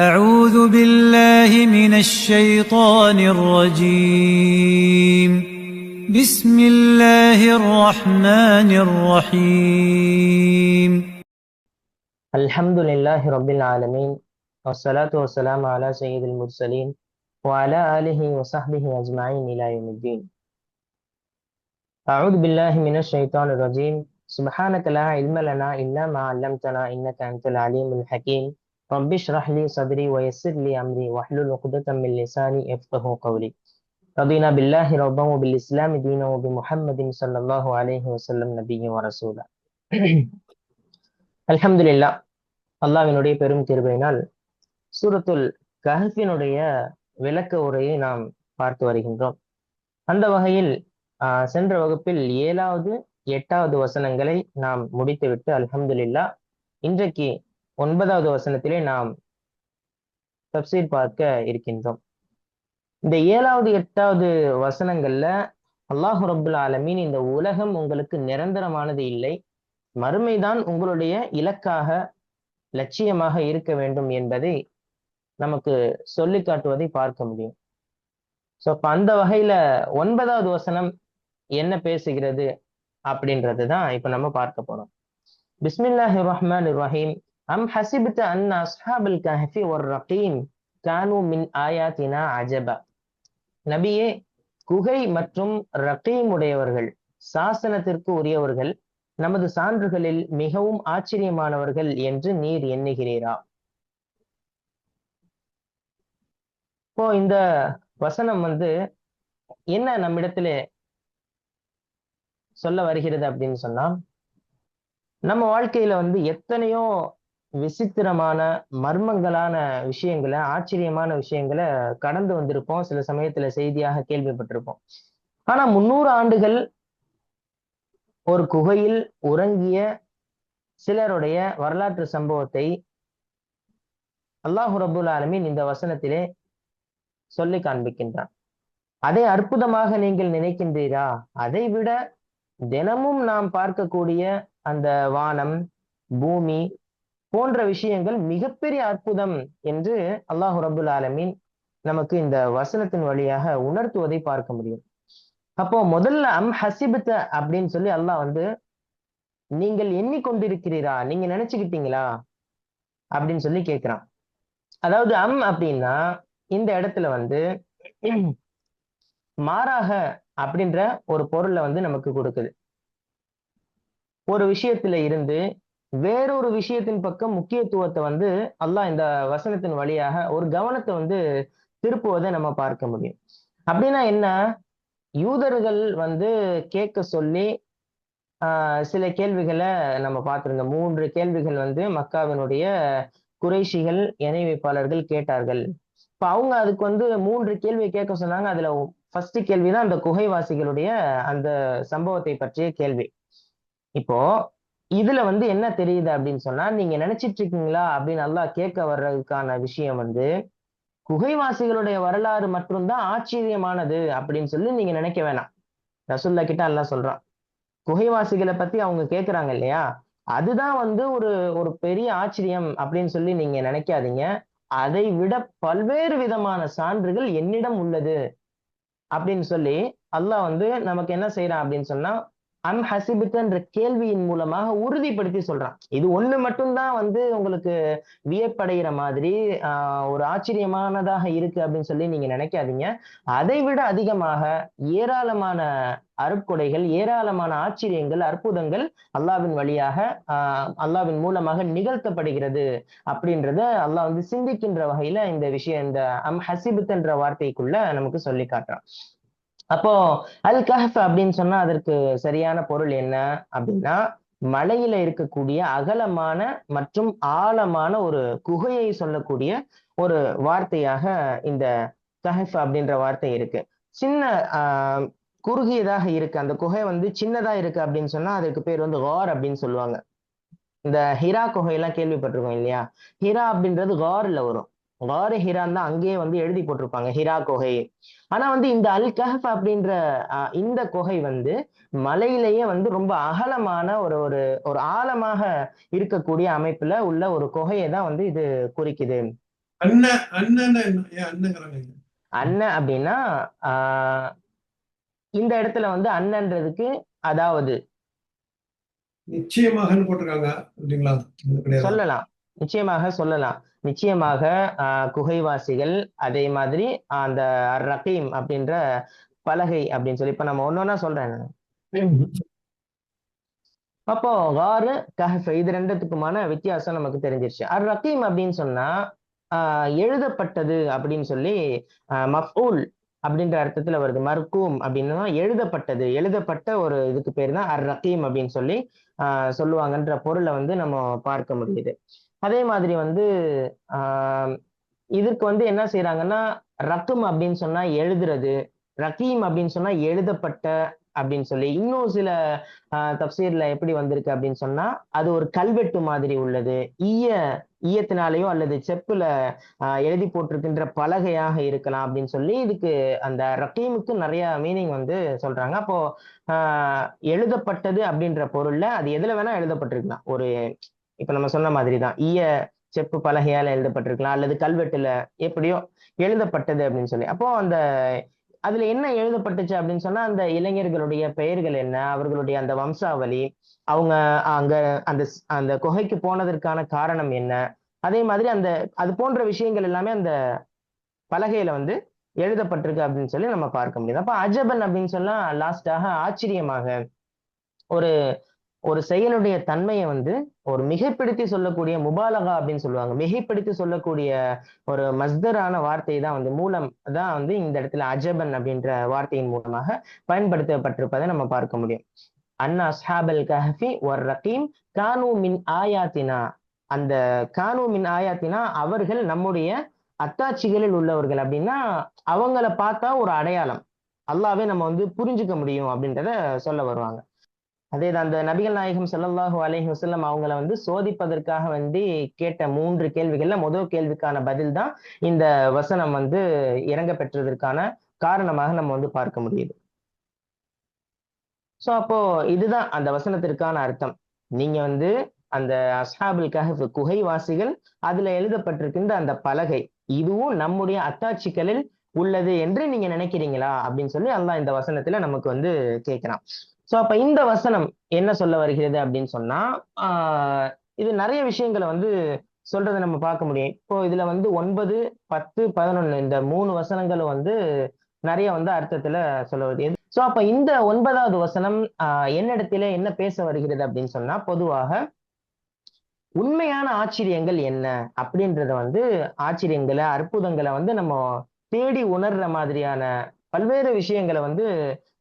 أعوذ بالله من الشيطان الرجيم. بسم الله الرحمن الرحيم. الحمد لله رب العالمين والصلاة والسلام على سيد المرسلين وعلى آله وصحبه أجمعين إلى يوم الدين. أعوذ بالله من الشيطان الرجيم. سبحانك لا علم لنا إلا ما علمتنا إنك أنت العليم الحكيم. رب اشرح لي صدري ويسر لي أمري واحلل عقدة من لساني يفقهوا قولي. رضينا بالله ربا وبالإسلام دينا وبمحمد صلى الله عليه وسلم نبيا ورسولا. الحمد لله. அல்லாஹ்வினுடைய பெரும் கிருபையினால் சூரத்துல் கஹ்ஃபினுடைய விளக்க உரையை நாம் பார்த்து வருகின்றோம். அந்த வகையில் சென்ற வகுப்பில் 7வது 8வது வசனங்களை நாம் முடித்துவிட்டு அல்ஹம்துலில்லாஹ் இன்றைக்கு 9வது வசனத்திலே நாம் தப்சீர் பார்க்க இருக்கின்றோம். இந்த 7வது 8வது வசனங்கள்ல அல்லாஹ் ரப்புல் ஆலமீன் இந்த உலகம் உங்களுக்கு நிரந்தரமானது இல்லை, மறுமைதான் உங்களுடைய இலக்காக லட்சியமாக இருக்க வேண்டும் என்பதை நமக்கு சொல்லி காட்டுவதை பார்க்க முடியும். ஸோ அப்ப அந்த வகையில 9வது வசனம் என்ன பேசுகிறது அப்படின்றது தான் இப்ப நம்ம பார்க்க போறோம். பிஸ்மில்லாஹிர் ரஹ்மானிர் ரஹீம். அம் ஹசிப்த அன்ன அஸ்ஹாபுல் கஹ்ஃபி வர்ரகீம் கானூ மின் ஆயாத்தினா அஜபா. நபியே, குகை மற்றும் ரகீம் உடையவர்கள், சாசனத்திற்கு உரியவர்கள், நமது சான்றுகளில் மிகவும் ஆச்சரியமானவர்கள் என்று நீர் எண்ணுகிறீரா? இப்போ இந்த வசனம் என்ன நம்மிடத்துல சொல்ல வருகிறது அப்படின்னு சொன்னா, நம்ம வாழ்க்கையில எத்தனையோ விசித்திரமான மர்மங்களான விஷயங்களை, ஆச்சரியமான விஷயங்களை கடந்து வந்திருப்போம். சில சமயத்துல செய்தியாக கேள்விப்பட்டிருப்போம். ஆனா 300 ஆண்டுகள் ஒரு குகையில் உறங்கிய சிலருடைய வரலாற்று சம்பவத்தை அல்லாஹ் ரப்புல் ஆலமீன் இந்த வசனத்திலே சொல்லி காண்பிக்கின்றான். அதை அற்புதமாக நீங்கள் நினைக்கின்றீரா? அதை விட தினமும் நாம் பார்க்கக்கூடிய அந்த வானம், பூமி போன்ற விஷயங்கள் மிகப்பெரிய அற்புதம் என்று அல்லாஹ் ரப்புல் ஆலமீன் நமக்கு இந்த வசனத்தின் வழியாக உணர்த்துவதை பார்க்க முடியும். அப்போ முதல்ல அம் ஹசிபத்த அப்படின்னு சொல்லி அல்லாஹ் நீங்கள் எண்ணிக்கொண்டிருக்கிறீரா, நீங்க நினைச்சுக்கிட்டீங்களா அப்படின்னு சொல்லி கேட்கிறான். அதாவது அம் அப்படின்னா இந்த இடத்துல மாறாக அப்படின்ற ஒரு பொருளை நமக்கு கொடுக்குது. ஒரு விஷயத்துல இருந்து வேறொரு விஷயத்தின் பக்கம் முக்கியத்துவத்தை அல்லாஹ் இந்த வசனத்தின் வழியாக ஒரு கவனத்தை திருப்புவதை நம்ம பார்க்க முடியும். அப்படின்னா என்ன? யூதர்கள் கேட்க சொல்லி சில கேள்விகளை நம்ம பார்த்திருந்தோம். 3 கேள்விகள் மக்காவினுடைய குறைஷிகள் இணை வைப்பாளர்கள் கேட்டார்கள். இப்ப அவங்க அதுக்கு 3 கேள்வி கேட்க சொன்னாங்க. அதுல ஃபர்ஸ்ட் கேள்விதான் அந்த குகைவாசிகளுடைய அந்த சம்பவத்தை பற்றிய கேள்வி. இப்போ இதுல என்ன தெரியுது அப்படின்னு சொன்னா, நீங்க நினைச்சிட்டு இருக்கீங்களா அப்படின்னு அல்லாஹ் கேட்க வர்றதுக்கான விஷயம் குகைவாசிகளுடைய வரலாறு மட்டும்தான் ஆச்சரியமானது அப்படின்னு சொல்லி நீங்க நினைக்க வேணாம். ரசூலுல்லாஹ் கிட்ட அல்லாஹ் சொல்றான், குகைவாசிகளை பத்தி அவங்க கேட்கிறாங்க இல்லையா, அதுதான் ஒரு ஒரு பெரிய ஆச்சரியம் அப்படின்னு சொல்லி நீங்க நினைக்காதீங்க. அதை விட பல்வேறு விதமான சான்றுகள் என்னிடம் உள்ளது அப்படின்னு சொல்லி அல்லாஹ் நமக்கு என்ன செய்யறான் அப்படின்னு சொன்னா, அம் ஹசிபுத்தன்ற கேள்வியின் மூலமாக உறுதிப்படுத்தி சொல்றான். இது ஒண்ணு மட்டும்தான் உங்களுக்கு வியப்படைகிற மாதிரி ஒரு ஆச்சரியமானதாக இருக்கு அப்படின்னு சொல்லி நீங்க நினைக்காதீங்க. அதை விட அதிகமாக ஏராளமான அருட்கொடைகள், ஏராளமான ஆச்சரியங்கள், அற்புதங்கள் அல்லாஹ்வின் வழியாக அல்லாஹ்வின் மூலமாக நிகழ்த்தப்படுகிறது அப்படின்றத அல்லாஹ் சிந்திக்கின்ற வகையில இந்த விஷயம், இந்த அம் ஹசிபுத் என்ற வார்த்தைக்குள்ள நமக்கு சொல்லி காட்டுறான். அப்போ அல் கஹ்ஃப் அப்படின்னு சொன்னா அதற்கு சரியான பொருள் என்ன அப்படின்னா, மலையில இருக்கக்கூடிய அகலமான மற்றும் ஆழமான ஒரு குகையை சொல்லக்கூடிய ஒரு வார்த்தையாக இந்த கஹ்ஃப் அப்படின்ற வார்த்தை இருக்கு. சின்ன குறுகியதாக இருக்கு. அந்த குகை சின்னதா இருக்கு அப்படின்னு சொன்னா அதுக்கு பேர் கார் அப்படின்னு சொல்லுவாங்க. இந்த ஹிரா குகையெல்லாம் கேள்விப்பட்டிருக்கோம் இல்லையா? ஹிரா அப்படின்றது கார்ல வரும். கார் ஹிரான் தான் அங்கேயே எழுதி போட்டிருப்பாங்க, ஹிரா குகை. ஆனா இந்த அல் கஹ்ஃப் அப்படின்ற இந்த குகை மலையிலேயே ரொம்ப அகலமான ஒரு ஒரு ஒரு ஆழமாக இருக்கக்கூடிய அமைப்புல உள்ள ஒரு குகையை தான் இது குறிக்குது அண்ணன் அண்ணன் ஏன் அண்ணங்கிறாங்க? அண்ணன் அப்படின்னா இந்த இடத்துல வந்து அண்ணன்றதுக்கு அதாவது நிச்சயமாகன்னு போட்டிருக்காங்க இல்லைங்களா? கிடையாது. சொல்லலாம், நிச்சயமாக சொல்லலாம். நிச்சயமாக குகைவாசிகள், அதே மாதிரி அந்த ரகீம் அப்படின்ற பலகை அப்படின்னு சொல்லி இப்ப நம்ம ஒன்னொன்னா சொல்றேன். அப்போ காரு கஹஃப் இது ரெண்டுத்துக்குமான வித்தியாசம் நமக்கு தெரிஞ்சிருச்சு. ரகீம் அப்படின்னு சொன்னா எழுதப்பட்டது அப்படின்னு சொல்லி மஃஊல் அப்படின்ற அர்த்தத்துல வருது. மர்கூம் அப்படின்னா எழுதப்பட்டது, எழுதப்பட்ட ஒரு இதுக்கு பேர் தான் ரகீம் அப்படின்னு சொல்லி சொல்லுவாங்கன்ற பொருளை வந்து நம்ம பார்க்க முடியுது. அதே மாதிரி வந்து ஆஹ் இதற்கு வந்து என்ன செய்யறாங்கன்னா, ரக்கும் அப்படின்னு சொன்னா எழுதுறது, ரகீம் அப்படின்னு சொன்னா எழுதப்பட்ட அப்படின்னு சொல்லி. இன்னும் சில தப்சீர்ல எப்படி வந்திருக்கு அப்படின்னு சொன்னா, அது ஒரு கல்வெட்டு மாதிரி உள்ளது, ஈயத்தினாலேயோ அல்லது செப்புல எழுதி போட்டிருக்கின்ற பலகையாக இருக்கலாம் அப்படின்னு சொல்லி இதுக்கு அந்த ரகீமுக்கு நிறைய மீனிங் வந்து சொல்றாங்க. அப்போ எழுதப்பட்டது அப்படின்ற பொருள்ல அது எதுல வேணா எழுதப்பட்டிருக்கலாம். ஒரு இப்ப நம்ம சொன்ன மாதிரிதான் செப்பு பலகையால எழுதப்பட்டிருக்கலாம் அல்லது கல்வெட்டுல எப்படியோ எழுதப்பட்டது அப்படின்னு சொல்லி. அப்போ அந்த அதுல என்ன எழுதப்பட்டுச்சு அப்படின்னு சொன்னா, அந்த இளைஞர்களுடைய பெயர்கள் என்ன, அவர்களுடைய அந்த வம்சாவளி, அவங்க அங்க அந்த அந்த குகைக்கு போனதற்கான காரணம் என்ன, அதே மாதிரி அந்த அது போன்ற விஷயங்கள் எல்லாமே அந்த பலகையில வந்து எழுதப்பட்டிருக்கு அப்படின்னு சொல்லி நம்ம பார்க்க முடியுது. அப்ப அஜபன் அப்படின்னு சொன்னா லாஸ்டாக ஆச்சரியமாக ஒரு ஒரு செயலுடைய தன்மையை வந்து ஒரு மிகைப்படுத்தி சொல்லக்கூடிய முபாலகா அப்படின்னு சொல்லுவாங்க. மிகைப்படுத்தி சொல்லக்கூடிய ஒரு மஸ்தரான வார்த்தை தான் வந்து மூலம் தான் வந்து இந்த இடத்துல அஜபன் அப்படின்ற வார்த்தையின் மூலமாக பயன்படுத்தப்பட்டிருப்பதை நம்ம பார்க்க முடியும். அன்னா அஸ்ஹாபல் கஹ்ஃபி வர் ரகீம் கானு மின் ஆயாத்தினா, அந்த கானு மின் ஆயாத்தினா அவர்கள் நம்முடைய அத்தாட்சிகளில் உள்ளவர்கள் அப்படின்னா அவங்கள பார்த்தா ஒரு அடையாளம், அல்லாவே நம்ம வந்து புரிஞ்சுக்க முடியும் அப்படின்றத சொல்ல வருவாங்க. அதே அந்த நபிகள் நாயகம் ஸல்லல்லாஹு அலைஹி வஸல்லம் அவங்கள வந்து சோதிப்பதற்காக வேண்டி கேட்ட 3 கேள்விகள்ல முதல் கேள்விக்கான பதில் தான் இந்த வசனம் வந்து இறங்க பெற்றதற்கான காரணமாக நம்ம வந்து பார்க்க முடியுது. சோ அப்போ இதுதான் அந்த வசனத்திற்கான அர்த்தம். நீங்க வந்து அந்த அஸ்ஹாபுல் கஹஃப் குகைவாசிகள், அதுல எழுதப்பட்டிருக்கின்ற அந்த பலகை, இதுவும் நம்முடைய அத்தாட்சிகளில் உள்ளது என்று நீங்க நினைக்கிறீங்களா அப்படின்னு சொல்லி அல்லாஹ் இந்த வசனத்துல நமக்கு வந்து கேட்கிறான். சோ அப்ப இந்த வசனம் என்ன சொல்ல வருகிறது அப்படின்னு சொன்னா, இது நிறைய விஷயங்களை வந்து சொல்றதை நம்ம பார்க்க முடியும். இப்போ இதுல வந்து 9, 10, 11 இந்த 3 வசனங்களும் வந்து நிறைய வந்து அர்த்தத்துல சொல்ல வருது. சோ அப்ப இந்த 9வது வசனம் என்னிடத்திலே என்ன பேச வருகிறது அப்படின்னு சொன்னா, பொதுவாக உண்மையான ஆச்சரியங்கள் என்ன அப்படின்றத வந்து ஆச்சரியங்களை, அற்புதங்களை வந்து நம்ம தேடி உணர்ற மாதிரியான பல்வேறு விஷயங்களை வந்து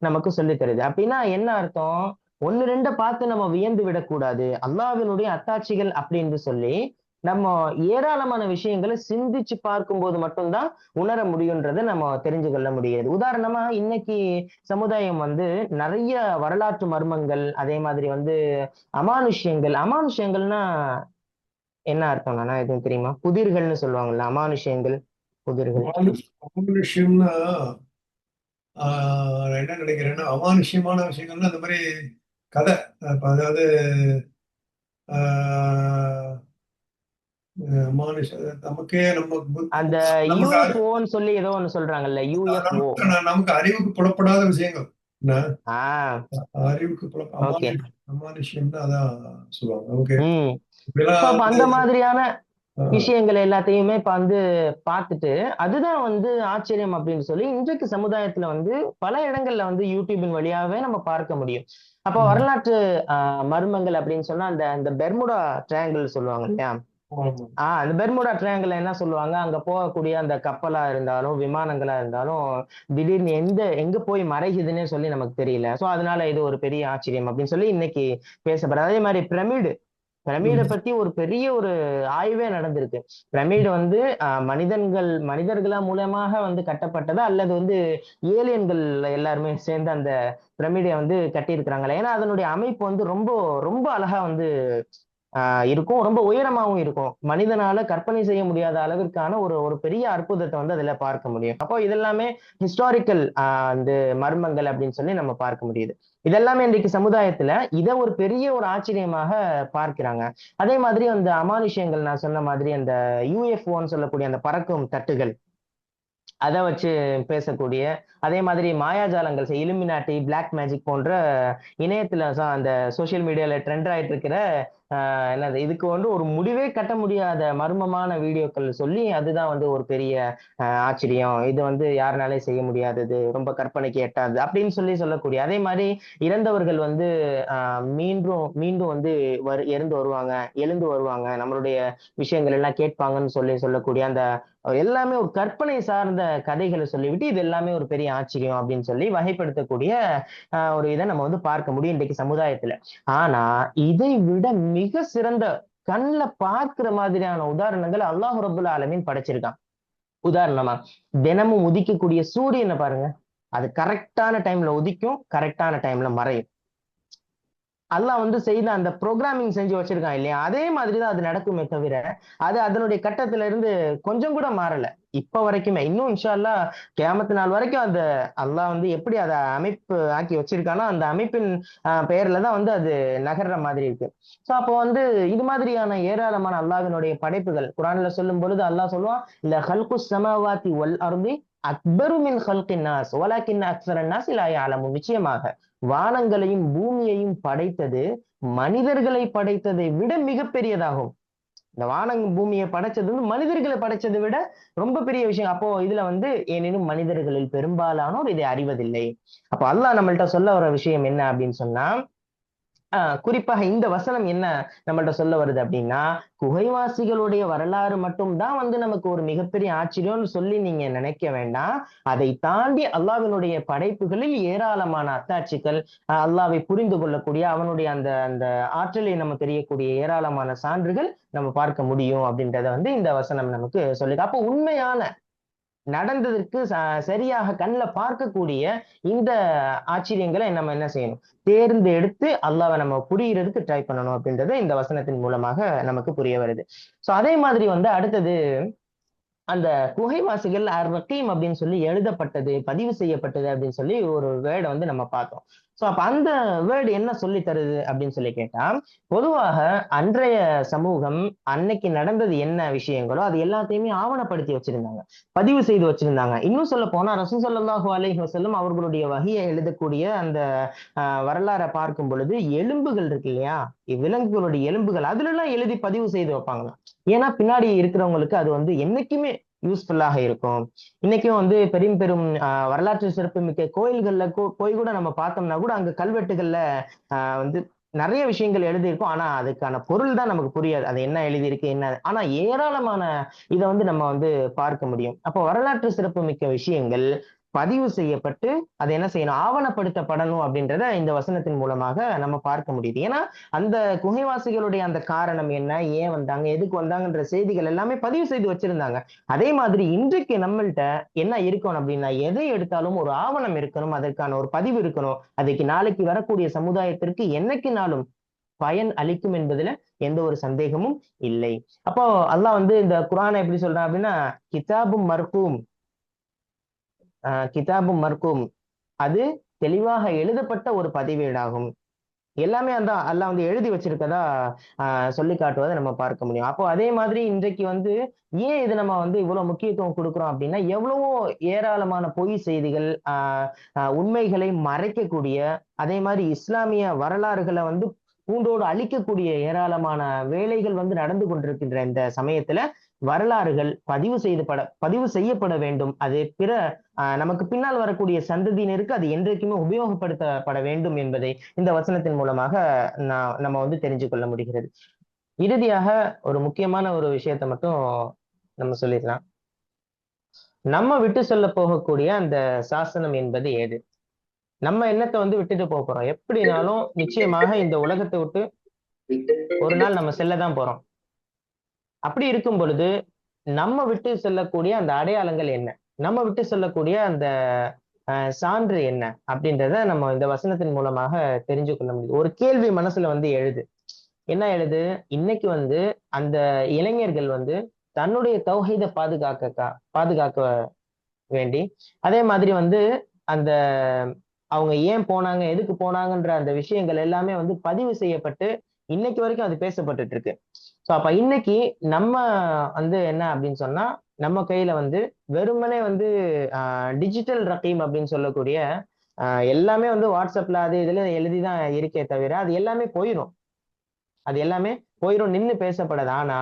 நமக்கு சொல்லித் தருது. அப்படின்னா என்ன அர்த்தம்? 1, 2 பார்த்து நம்ம வியந்து விடக்கூடாது. அல்லாஹ்வினுடைய அத்தாட்சிகள் அப்படின்னு சொல்லி நம்ம ஏராளமான விஷயங்களை சிந்திச்சு பார்க்கும்போது மட்டும்தான் உணர முடியுன்றதை நம்ம தெரிஞ்சு கொள்ள முடியாது. உதாரணமா இன்னைக்கு சமுதாயம் வந்து நிறைய வரலாற்று மர்மங்கள், அதே மாதிரி வந்து அமானுஷ்யங்கள்னா என்ன அர்த்தம்னா எதுவும் தெரியுமா? புதிர்கள்னு சொல்லுவாங்கல்ல, அமானுஷ்யங்கள், புதிர்கள். அமானுஷ்யம்னா நான் என்ன நினைக்கிறேன்னா, அமானுஷ்யமான விஷயங்கள்னா அந்த மாதிரி கதை. அதாவது அமானுஷ நமக்கே அந்த நமக்கு யூஎஃப்ஓன்னு சொல்லி ஏதோ ஒண்ணு சொல்றாங்கல்ல, யூஎஃப்ஓ. நமக்கு அறிவுக்கு புலப்படாத விஷயங்கள். ஆஹ் அறிவுக்கு ஓகே. அமானுஷ்யம் தான் அதான் சொல்லுவாங்க. ஓகே. அப்ப அந்த மாதிரியான விஷயங்கள் எல்லாத்தையுமே இப்ப வந்து பார்த்துட்டு அதுதான் வந்து ஆச்சரியம் அப்படின்னு சொல்லி இன்றைக்கு சமுதாயத்துல வந்து பல இடங்கள்ல வந்து யூடியூபின் வழியாவே நம்ம பார்க்க முடியும். அப்ப வரலாற்று மர்மங்கள் அப்படின்னு சொன்னா அந்த பெர்முடா ட்ரையாங்கிள் சொல்லுவாங்க இல்லையா? அந்த பெர்முடா ட்ரையாங்கிள் என்ன சொல்லுவாங்க, அங்க போகக்கூடிய அந்த கப்பலா இருந்தாலும் விமானங்களா இருந்தாலும் திடீர்னு எங்க போய் மறைக்குதுன்னே சொல்லி நமக்கு தெரியல. சோ அதனால இது ஒரு பெரிய ஆச்சரியம் அப்படின்னு சொல்லி இன்னைக்கு பேசப்படுறது. அதே மாதிரி பிரமிடை பத்தி ஒரு பெரிய ஒரு ஆய்வே நடந்திருக்கு. பிரமிடு வந்து மனிதர்களா மூலமாக வந்து கட்டப்பட்டதா அல்லது வந்து ஏலியன்கள் எல்லாருமே சேர்ந்து அந்த பிரமிடை வந்து கட்டியிருக்கிறாங்களா? ஏன்னா அதனுடைய அமைப்பு வந்து ரொம்ப ரொம்ப அழகா வந்து இருக்கும், ரொம்ப உயரமாவும் இருக்கும். மனிதனால கற்பனை செய்ய முடியாத அளவிற்கான ஒரு ஒரு பெரிய அற்புதத்தை வந்து அதுல பார்க்க முடியும். அப்போ இதெல்லாமே ஹிஸ்டாரிக்கல் அந்த மர்மங்கள் அப்படின்னு சொல்லி நம்ம பார்க்க முடியுது. இதெல்லாமே இன்றைக்கு சமுதாயத்துல இத ஒரு பெரிய ஒரு ஆச்சரியமாக பார்க்கிறாங்க. அதே மாதிரி அந்த அமானுஷ்யங்கள் நான் சொன்ன மாதிரி அந்த யுஎஃப்ஓன்னு சொல்லக்கூடிய அந்த பறக்கும் தட்டுகள் அத வச்சு பேசக்கூடிய, அதே மாதிரி மாயாஜாலங்கள் இலுமினாட்டி, பிளாக் மேஜிக் போன்ற இணையத்துல அந்த சோசியல் மீடியால ட்ரெண்ட் ஆயிட்டு இருக்கிற என்னது இதுக்கு வந்து ஒரு முடிவே கட்ட முடியாத மர்மமான வீடியோக்கள் சொல்லி அதுதான் வந்து ஒரு பெரிய ஆச்சரியம். இது வந்து யாருனாலே செய்ய முடியாதது, ரொம்ப கற்பனைக்கு எட்டாதது அப்படின்னு சொல்லி சொல்லக்கூடிய. அதே மாதிரி இறந்தவர்கள் வந்து மீண்டும் மீண்டும் வந்து இறந்து வருவாங்க, எழுந்து வருவாங்க, நம்மளுடைய விஷயங்கள் எல்லாம் கேட்பாங்கன்னு சொல்லி சொல்லக்கூடிய அந்த எல்லாமே ஒரு கற்பனை சார்ந்த கதைகளை சொல்லிவிட்டு இது எல்லாமே ஒரு பெரிய ஆச்சரியம் அப்படின்னு சொல்லி வகைப்படுத்தக்கூடிய ஒரு இதை நம்ம வந்து பார்க்க முடியும் இன்றைக்கு சமுதாயத்துல. ஆனா இதை விட மிக சிறந்த கண்ணுல பார்க்கிற மாதிரியான உதாரணங்கள் அல்லாஹ் ரப்புல் ஆலமீன் படைச்சிருக்கான். உதாரணமா தினமும் உதிக்கக்கூடிய சூரியனை பாருங்க. அது கரெக்டான டைம்ல உதிக்கும், கரெக்டான டைம்ல மறையும். அல்லாஹ் வந்து செய்த அந்த புரோகிராமிங் செஞ்சு வச்சிருக்கான் இல்லையா, அதே மாதிரிதான் அது நடக்குமே தவிர அது அதனுடைய கட்டத்துல இருந்து கொஞ்சம் கூட மாறல இப்ப வரைக்குமே. இன்னும் இன்ஷா அல்லாஹ் கியாமத்து நாள் வரைக்கும் அந்த அல்லாஹ் வந்து எப்படி அதை அமைப்பு ஆக்கி வச்சிருக்கானோ அந்த அமைப்பின் பெயர்லதான் வந்து அது நகர்ற மாதிரி இருக்கு. சோ அப்போ வந்து இது மாதிரியான ஏராளமான அல்லாஹ்வினுடைய படைப்புகள் குர்ஆன்ல சொல்லும் பொழுது அல்லாஹ் சொல்லுவான், இந்த ஹல்குஸ் ஸமாவாதி வல் அர்தி அக்பரு மின் ஹல்கின் நாஸ் வலாக்கின் அக்ஸரன் நாஸ் லா யஅலமூன். நிச்சயமாக வானங்களையும் பூமியையும் படைத்தது மனிதர்களை படைத்ததை விட மிகப்பெரியதாகும். இந்த வானம் பூமியை படைச்சது வந்து மனிதர்களை படைச்சதை விட ரொம்ப பெரிய விஷயம். அப்போ இதுல வந்து ஏனெனும் மனிதர்களில் பெரும்பாலானோர் இதை அறிவதில்லை. அப்போ அல்லாஹ் நம்மள்ட்ட சொல்ல வர விஷயம் என்ன அப்படின்னு சொன்னா, குறிப்பாக இந்த வசனம் என்ன நம்மள்ட்ட சொல்ல வருது அப்படின்னா, குகைவாசிகளுடைய வரலாறு மட்டும் தான் வந்து நமக்கு ஒரு மிகப்பெரிய ஆச்சரியம்னு சொல்லி நீங்க நினைக்க வேண்டாம். அதை தாண்டி அல்லாஹ்வினுடைய படைப்புகளில் ஏராளமான அத்தாட்சிகள், அல்லாஹ்வை புரிந்து கொள்ளக்கூடிய அவனுடைய அந்த அந்த ஆற்றலை நம்ம தெரியக்கூடிய ஏராளமான சான்றுகள் நம்ம பார்க்க முடியும் அப்படின்றத வந்து இந்த வசனம் நமக்கு சொல்லுது. அப்போ உண்மையான நடந்ததற்கு சரியாக கண்ணுல பார்க்கக்கூடிய இந்த ஆச்சரியங்களை நம்ம என்ன செய்யணும், தேர்ந்தெடுத்து அல்லாஹ்வை நம்ம புரியறதுக்கு ட்ரை பண்ணணும் அப்படின்றது இந்த வசனத்தின் மூலமாக நமக்கு புரிய வருது. சோ அதே மாதிரி வந்து அடுத்தது அந்த குகைவாசிகள் ரகீம் அப்படின்னு சொல்லி எழுதப்பட்டது, பதிவு செய்யப்பட்டது அப்படின்னு சொல்லி ஒரு வேர்டை வந்து நம்ம பார்த்தோம். சோ அப்ப அந்த வேர்டு என்ன சொல்லி தருது அப்படின்னு சொல்லி கேட்டா, பொதுவாக அன்றைய சமூகம் அன்னைக்கு நடந்தது என்ன விஷயங்களோ அது எல்லாத்தையுமே ஆவணப்படுத்தி வச்சிருந்தாங்க, பதிவு செய்து வச்சிருந்தாங்க. இன்னும் சொல்ல போனா ரசூல் ஸல்லல்லாஹு அலைஹி வஸல்லம் அவர்களுடைய வஹியை எழுதக்கூடிய அந்த வரலாறை பார்க்கும் பொழுது எலும்புகள் இருக்கு இல்லையா, விலங்குகளுடைய எலும்புகள் அதுல எல்லாம் எழுதி பதிவு செய்து வைப்பாங்களாம். ஏன்னா பின்னாடி இருக்கிறவங்களுக்கு அது வந்து என்னைக்குமே யூஸ்ஃபுல்லாக இருக்கும். இன்னைக்கும் வந்து பெரும் பெரும் வரலாற்று சிறப்புமிக்க கோயில்கள்ல போய் கூட நம்ம பார்த்தோம்னா கூட அங்க கல்வெட்டுகள்ல வந்து நிறைய விஷயங்கள் எழுதியிருக்கும். ஆனா அதுக்கான பொருள் தான் நமக்கு புரியாது, அது என்ன எழுதியிருக்கு என்ன. ஆனா ஏராளமான இதை வந்து நம்ம வந்து பார்க்க முடியும். அப்போ வரலாற்று சிறப்புமிக்க விஷயங்கள் பதிவு செய்யப்பட்டு அதை என்ன செய்யணும், ஆவணப்படுத்தப்படணும் அப்படின்றத இந்த வசனத்தின் மூலமாக நம்ம பார்க்க முடியுது. ஏன்னா அந்த குகைவாசிகளுடைய அந்த காரணம் என்ன, ஏன் வந்தாங்க, எதுக்கு வந்தாங்கன்ற செய்திகள் எல்லாமே பதிவு செய்து வச்சிருந்தாங்க. அதே மாதிரி இன்றைக்கு நம்மள்ட்ட என்ன இருக்கணும் அப்படின்னா, எதை எடுத்தாலும் ஒரு ஆவணம் இருக்கணும், அதற்கான ஒரு பதிவு இருக்கணும். அதுக்கு நாளைக்கு வரக்கூடிய சமுதாயத்திற்கு என்னைக்கு நாளும் பயன் அளிக்கும் என்பதுல எந்த ஒரு சந்தேகமும் இல்லை. அப்போ அல்லாஹ் வந்து இந்த குர்ஆனை எப்படி சொல்றான் அப்படின்னா, கிதாபும் மர்கூம், கிதாபும் மர்கூம், அது தெளிவாக எழுதப்பட்ட ஒரு பதிவேடாகும். எல்லாமே அந்த அல்லாஹ் வந்து எழுதி வச்சிருக்கதா சொல்லி காட்டுவதை நம்ம பார்க்க முடியும். அப்போ அதே மாதிரி இன்றைக்கு வந்து ஏன் இது நம்ம வந்து இவ்வளவு முக்கியத்துவம் கொடுக்குறோம் அப்படின்னா, எவ்வளவோ ஏராளமான பொய் செய்திகள், உண்மைகளை மறைக்கக்கூடிய, அதே மாதிரி இஸ்லாமிய வரலாறுகளை வந்து பூண்டோடு அழிக்கக்கூடிய ஏராளமான வேலைகள் வந்து நடந்து கொண்டிருக்கின்ற இந்த சமயத்துல வரலாறுகள் பதிவு செய்யப்பட வேண்டும். அது பிற நமக்கு பின்னால் வரக்கூடிய சந்ததியினருக்கு அது என்றைக்குமே உபயோகப்படுத்தப்பட வேண்டும் என்பதை இந்த வசனத்தின் மூலமாக நம்ம வந்து தெரிஞ்சு கொள்ள முடிகிறது. இறுதியாக ஒரு முக்கியமான ஒரு விஷயத்தை மட்டும் நம்ம சொல்லிடலாம். நம்ம விட்டு சொல்ல போகக்கூடிய அந்த சாசனம் என்பது ஏது? நம்ம என்னத்தை வந்து விட்டுட்டு போறோம், எப்படினாலும் நிச்சயமாக இந்த உலகத்தை விட்டு ஒரு நாள் நம்ம செல்லதான் போறோம். அப்படி இருக்கும் பொழுது நம்ம விட்டு செல்லக்கூடிய அந்த அடையாளங்கள் என்ன, நம்ம விட்டு செல்லக்கூடிய அந்த சான்று என்ன அப்படின்றத நம்ம இந்த வசனத்தின் மூலமாக தெரிஞ்சு கொள்ள முடியுது. ஒரு கேள்வி மனசுல வந்து எழுது, என்ன எழுது, இன்னைக்கு வந்து அந்த இளைஞர்கள் வந்து தன்னுடைய தௌஹீதை பாதுகாக்க வேண்டி, அதே மாதிரி வந்து அந்த அவங்க ஏன் போனாங்க, எதுக்கு போனாங்கன்ற அந்த விஷயங்கள் எல்லாமே வந்து பதிவு செய்யப்பட்டு இன்னைக்கு வரைக்கும் அது பேசப்பட்டுட்டு இருக்கு. சோ அப்ப இன்னைக்கு நம்ம வந்து என்ன அப்படின்னு சொன்னா, நம்ம கையில வந்து வெறுமனே வந்து டிஜிட்டல் ரகீம் அப்படின்னு சொல்லக்கூடிய எல்லாமே வந்து வாட்ஸ்அப்ல அது இதுல எழுதிதான் இருக்கே தவிர அது எல்லாமே போயிடும். அது எல்லாமே போயிரும், நின்னு பேசப்படாது. ஆனா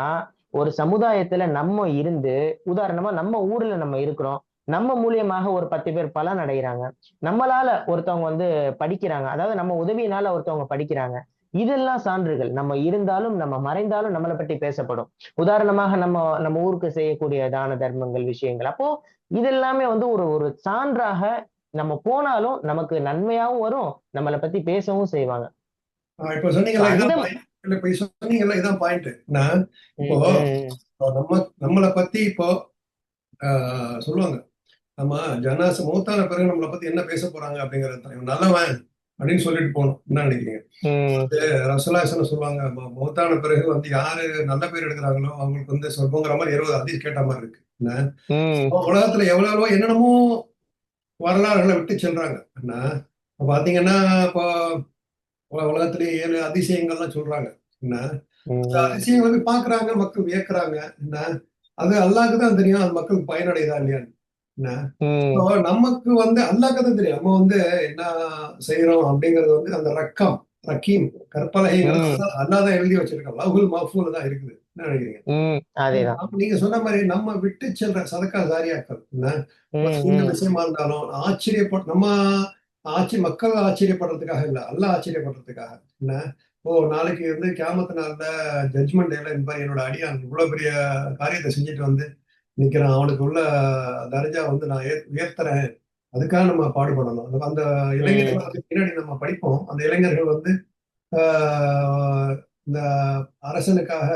ஒரு சமுதாயத்துல நம்ம இருந்து, உதாரணமா நம்ம ஊர்ல நம்ம இருக்கிறோம், நம்ம மூலியமாக ஒரு 10 பேர் பலன் அடைகிறாங்க, நம்மளால ஒருத்தவங்க வந்து படிக்கிறாங்க, அதாவது நம்ம உதவியினால ஒருத்தவங்க படிக்கிறாங்க. இதெல்லாம் சான்றுகள். நம்ம இருந்தாலும் நம்ம மறைந்தாலும் நம்மளை பற்றி பேசப்படும். உதாரணமாக நம்ம நம்ம ஊருக்கு செய்யக்கூடிய தான தர்மங்கள் விஷயங்கள், அப்போ இதெல்லாமே வந்து ஒரு ஒரு சான்றாக நம்ம போனாலும் நமக்கு நன்மையாவும் வரும், நம்மளை பத்தி பேசவும் செய்வாங்க. இப்போ So சொன்னீங்கல்ல அந்த இதான் பாயிண்ட். இல்ல இப்போ சொன்னீங்கல்ல இதான் பாயிண்ட். நான் இப்போ ம், நம்மளை பத்தி இப்போ சொல்லுவாங்க, நம்ம ஜனாச மௌத்தான பிறகு நம்மளை பத்தி என்ன பேச போறாங்க அப்படிங்கறது தான். இவன் நல்லவன் அப்படின்னு சொல்லிட்டு போகணும். என்ன நினைக்கிறீங்க? ம், அது ரசூலுல்லாஹி சொல்லுவாங்க, மௌத்தான பிறகு வந்து யாரு நல்ல பேர் எடுக்கிறாங்களோ அவங்களுக்கு வந்து சொர்க்கங்கிற மாதிரி 20 ஹதீஸ் கேட்ட மாதிரி இருக்கு. என்ன ம், உலகத்துல எவ்வளவோ என்னென்னமோ வரலாறுகளை விட்டு செல்றாங்க. என்ன இப்ப பாத்தீங்கன்னா இப்போ உலகத்திலேயே 7 அதிசயங்கள்லாம் சொல்றாங்க. என்ன இந்த ம், அதிசயங்களை போய் பாக்குறாங்க, மக்கள் வியக்குறாங்க. என்ன அது அல்லாஹ்க்கு தான் தெரியும் அது மக்களுக்கு பயனடையுதா இல்லையான்னு. என்ன இப்போ ம், நமக்கு வந்து அல்லாஹ்க்கு தான் தெரியும் நம்ம வந்து என்ன செய்யறோம் அப்படிங்கிறது வந்து அந்த ரக்கீம் கற்பலகைங்கிறது ம், அல்லாஹ் தான் எழுதி வச்சிருக்கான். லவ்ஹுல் மஹ்ஃபூல தான் இருக்குது. என்ன நினைக்கிறீங்க? ம். அதேதான். அப்ப நீங்க சொன்ன மாதிரி நம்ம விட்டு செல்ற சதக்கா ஜாரியாக்கள் என்ன ஒரு ம், சின்ன ம், விஷயமா இருந்தாலும் நம்ம மக்கள் ஆச்சரியப்படுறதுக்காக இல்ல, அல்லாஹ் ஆச்சரியப்படுறதுக்காக. என்ன நாளைக்கு வந்து கியாமத்து நாள்ல ஜட்ஜ்மெண்ட் டேல இந்த மாதிரி என்னோட அடியான் இவ்வளவு பெரிய காரியத்தை செஞ்சுட்டு வந்து நிக்கிறான், அவனுக்கு உள்ள தர்ஜா வந்து நான் உயர்த்துறேன், அதுக்காக நம்ம பாடுபடணும். அந்த இளைஞர்கள் ம், வந்து பின்னாடி நம்ம படிப்போம். அந்த இளைஞர்கள் வந்து ஆஹ், இந்த அரசனுக்காக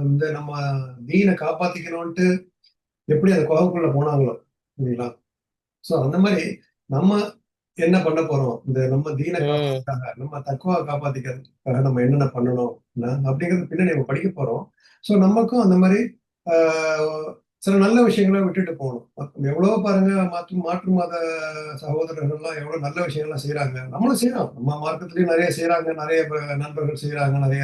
இந்த நம்ம தீனை காப்பாத்திக்கணும்ட்டு எப்படி அந்த குகைக்குள்ள போனாங்களோ இல்லைங்களா? சோ அந்த மாதிரி நம்ம என்ன பண்ண போறோம், இந்த நம்ம தீனை ம், காப்பாத்துக்காக நம்ம தக்குவா காப்பாத்திக்கிறதுக்காக நம்ம என்னென்ன பண்ணணும் அப்படிங்கிறது பின்னாடி நம்ம படிக்க போறோம். சோ நமக்கும் அந்த மாதிரி ஆஹ், சில நல்ல விஷயங்களை விட்டுட்டு போகணும். எவ்வளவோ பாருங்க, மாற்று மத சகோதரர்கள்லாம் எவ்வளவு நல்ல விஷயங்கள்லாம் செய்யறாங்க, நம்மளும் செய்யறோம். நம்ம மார்க்கத்திலயும் நிறைய செய்யறாங்க, நிறைய நண்பர்கள் செய்யறாங்க, நிறைய